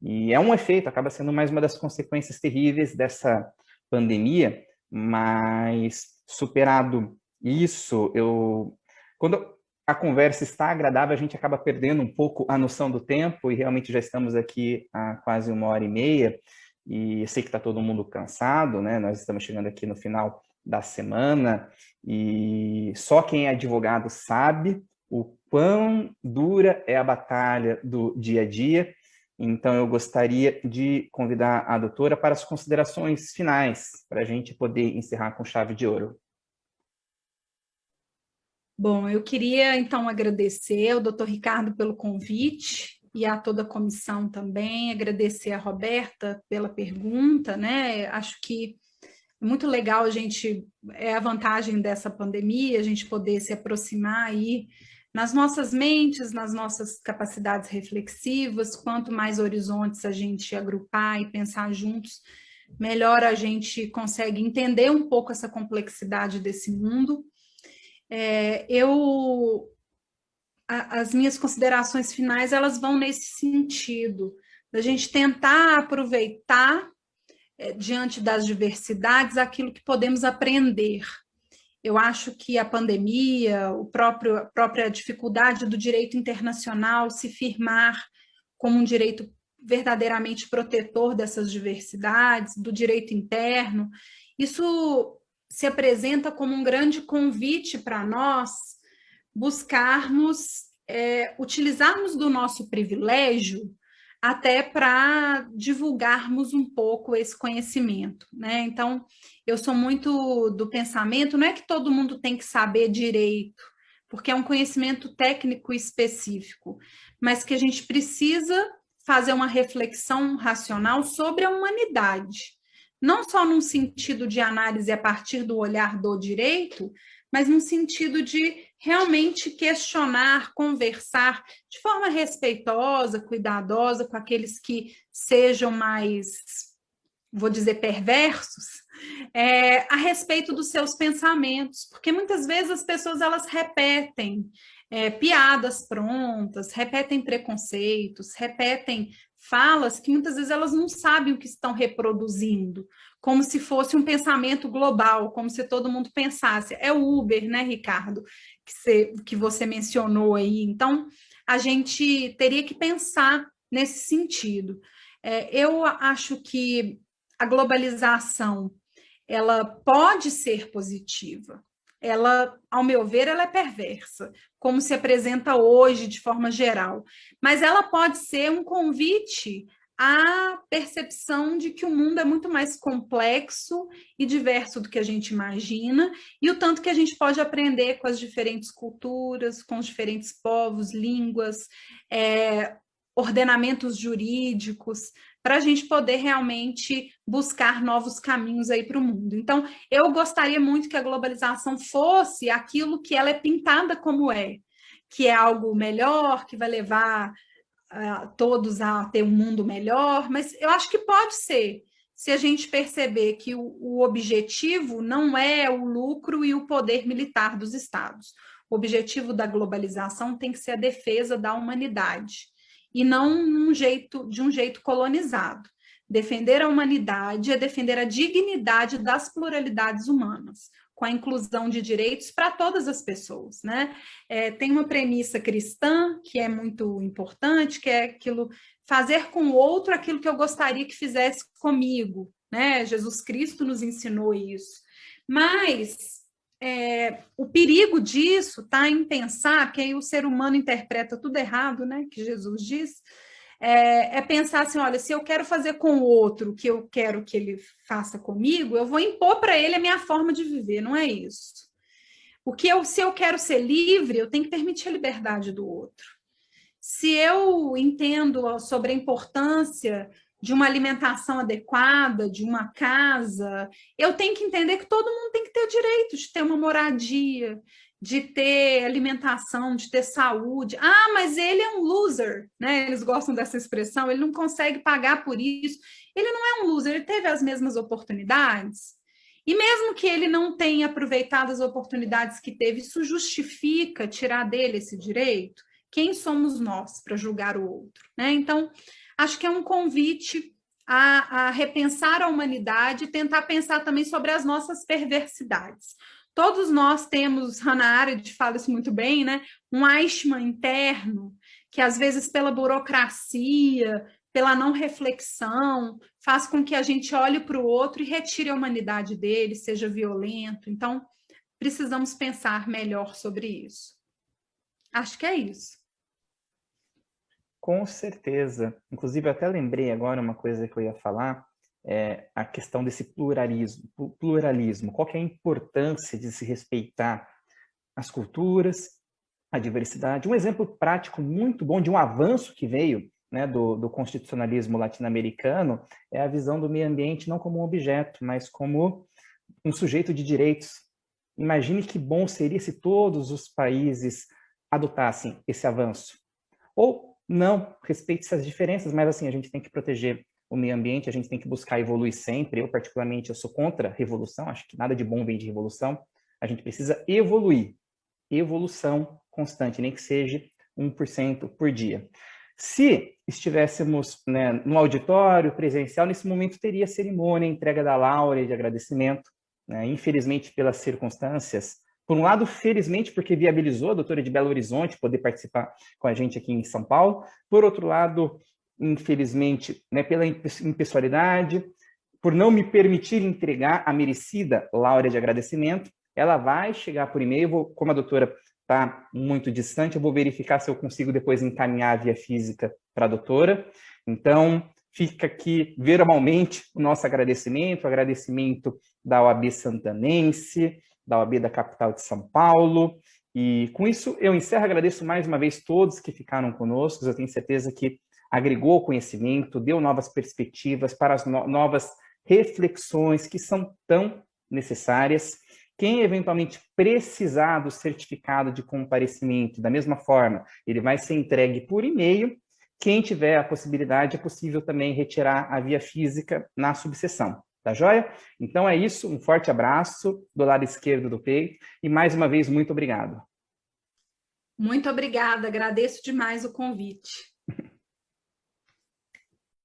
E é um efeito, acaba sendo mais uma das consequências terríveis dessa pandemia, mas superado isso, quando a conversa está agradável, a gente acaba perdendo um pouco a noção do tempo, e realmente já estamos aqui há quase 1h30, e eu sei que está todo mundo cansado, né? Nós estamos chegando aqui no final da semana, e só quem é advogado sabe o quão dura é a batalha do dia a dia. Então, eu gostaria de convidar a doutora para as considerações finais, para a gente poder encerrar com chave de ouro. Bom, eu queria, então, agradecer ao doutor Ricardo pelo convite e a toda a comissão também, agradecer a Roberta pela pergunta, né? Acho que é muito legal a vantagem dessa pandemia, a gente poder se aproximar aí nas nossas mentes, nas nossas capacidades reflexivas. Quanto mais horizontes a gente agrupar e pensar juntos, melhor a gente consegue entender um pouco essa complexidade desse mundo. As minhas considerações finais, elas vão nesse sentido, da gente tentar aproveitar, diante das diversidades, aquilo que podemos aprender. Eu acho que a pandemia, a própria dificuldade do direito internacional se firmar como um direito verdadeiramente protetor dessas diversidades, do direito interno, isso se apresenta como um grande convite para nós buscarmos, utilizarmos do nosso privilégio até para divulgarmos um pouco esse conhecimento, né? Então, eu sou muito do pensamento, não é que todo mundo tem que saber direito, porque é um conhecimento técnico específico, mas que a gente precisa fazer uma reflexão racional sobre a humanidade, não só num sentido de análise a partir do olhar do direito, mas num sentido de realmente questionar, conversar de forma respeitosa, cuidadosa com aqueles que sejam mais, vou dizer, perversos, a respeito dos seus pensamentos, porque muitas vezes as pessoas elas repetem piadas prontas, repetem preconceitos, repetem falas que muitas vezes elas não sabem o que estão reproduzindo, como se fosse um pensamento global, como se todo mundo pensasse. É o Uber, né, Ricardo, que você mencionou aí. Então, a gente teria que pensar nesse sentido. Eu acho que a globalização, ela pode ser positiva. Ela, ao meu ver, ela é perversa, como se apresenta hoje de forma geral. Mas ela pode ser um convite à percepção de que o mundo é muito mais complexo e diverso do que a gente imagina, e o tanto que a gente pode aprender com as diferentes culturas, com os diferentes povos, línguas, ordenamentos jurídicos, para a gente poder realmente buscar novos caminhos aí para o mundo. Então, eu gostaria muito que a globalização fosse aquilo que ela é pintada como que é algo melhor, que vai levar todos a ter um mundo melhor, mas eu acho que pode ser, se a gente perceber que o objetivo não é o lucro e o poder militar dos estados. O objetivo da globalização tem que ser a defesa da humanidade, e não de um jeito colonizado. Defender a humanidade é defender a dignidade das pluralidades humanas, com a inclusão de direitos para todas as pessoas, né? Tem uma premissa cristã que é muito importante, que é aquilo, fazer com o outro aquilo que eu gostaria que fizesse comigo, né? Jesus Cristo nos ensinou isso. Mas o perigo disso está em pensar que aí o ser humano interpreta tudo errado, né? Que Jesus diz. Pensar assim, olha, se eu quero fazer com o outro o que eu quero que ele faça comigo, eu vou impor para ele a minha forma de viver, não é isso. Se eu quero ser livre, eu tenho que permitir a liberdade do outro. Se eu entendo sobre a importância de uma alimentação adequada, de uma casa, eu tenho que entender que todo mundo tem que ter o direito de ter uma moradia, de ter alimentação, de ter saúde. Ah, mas ele é um loser, né? Eles gostam dessa expressão, ele não consegue pagar por isso. Ele não é um loser, ele teve as mesmas oportunidades. E mesmo que ele não tenha aproveitado as oportunidades que teve, isso justifica tirar dele esse direito? Quem somos nós para julgar o outro, né? Então, acho que é um convite a repensar a humanidade e tentar pensar também sobre as nossas perversidades. Todos nós temos, Hannah Arendt fala isso muito bem, né? Um Eichmann interno, que às vezes pela burocracia, pela não reflexão, faz com que a gente olhe para o outro e retire a humanidade dele, seja violento. Então, precisamos pensar melhor sobre isso. Acho que é isso. Com certeza. Inclusive, eu até lembrei agora uma coisa que eu ia falar, a questão desse pluralismo. Qual que é a importância de se respeitar as culturas, a diversidade? Um exemplo prático muito bom de um avanço que veio, né, do constitucionalismo latino-americano é a visão do meio ambiente não como um objeto, mas como um sujeito de direitos. Imagine que bom seria se todos os países adotassem esse avanço. Ou não, respeite essas diferenças, mas assim, a gente tem que proteger o meio ambiente, a gente tem que buscar evoluir sempre. Eu, particularmente, eu sou contra a revolução, acho que nada de bom vem de revolução. A gente precisa evoluir. Evolução constante, nem que seja 1% por dia. Se estivéssemos, né, no auditório presencial, nesse momento teria cerimônia, entrega da Laura de agradecimento, né? Infelizmente, pelas circunstâncias, por um lado, felizmente, porque viabilizou a doutora de Belo Horizonte poder participar com a gente aqui em São Paulo. Por outro lado, infelizmente, né, pela impessoalidade, por não me permitir entregar a merecida Laura de agradecimento, ela vai chegar por e-mail, como a doutora está muito distante, eu vou verificar se eu consigo depois encaminhar via física para a doutora. Então, fica aqui verbalmente o nosso agradecimento, o agradecimento da OAB Santanense, da OAB da capital de São Paulo. E com isso eu encerro, agradeço mais uma vez todos que ficaram conosco, eu tenho certeza que agregou conhecimento, deu novas perspectivas para as novas reflexões que são tão necessárias. Quem eventualmente precisar do certificado de comparecimento, da mesma forma, ele vai ser entregue por e-mail. Quem tiver a possibilidade, é possível também retirar a via física na subseção. Tá joia? Então é isso, um forte abraço do lado esquerdo do peito e mais uma vez, muito obrigado. Muito obrigada, agradeço demais o convite.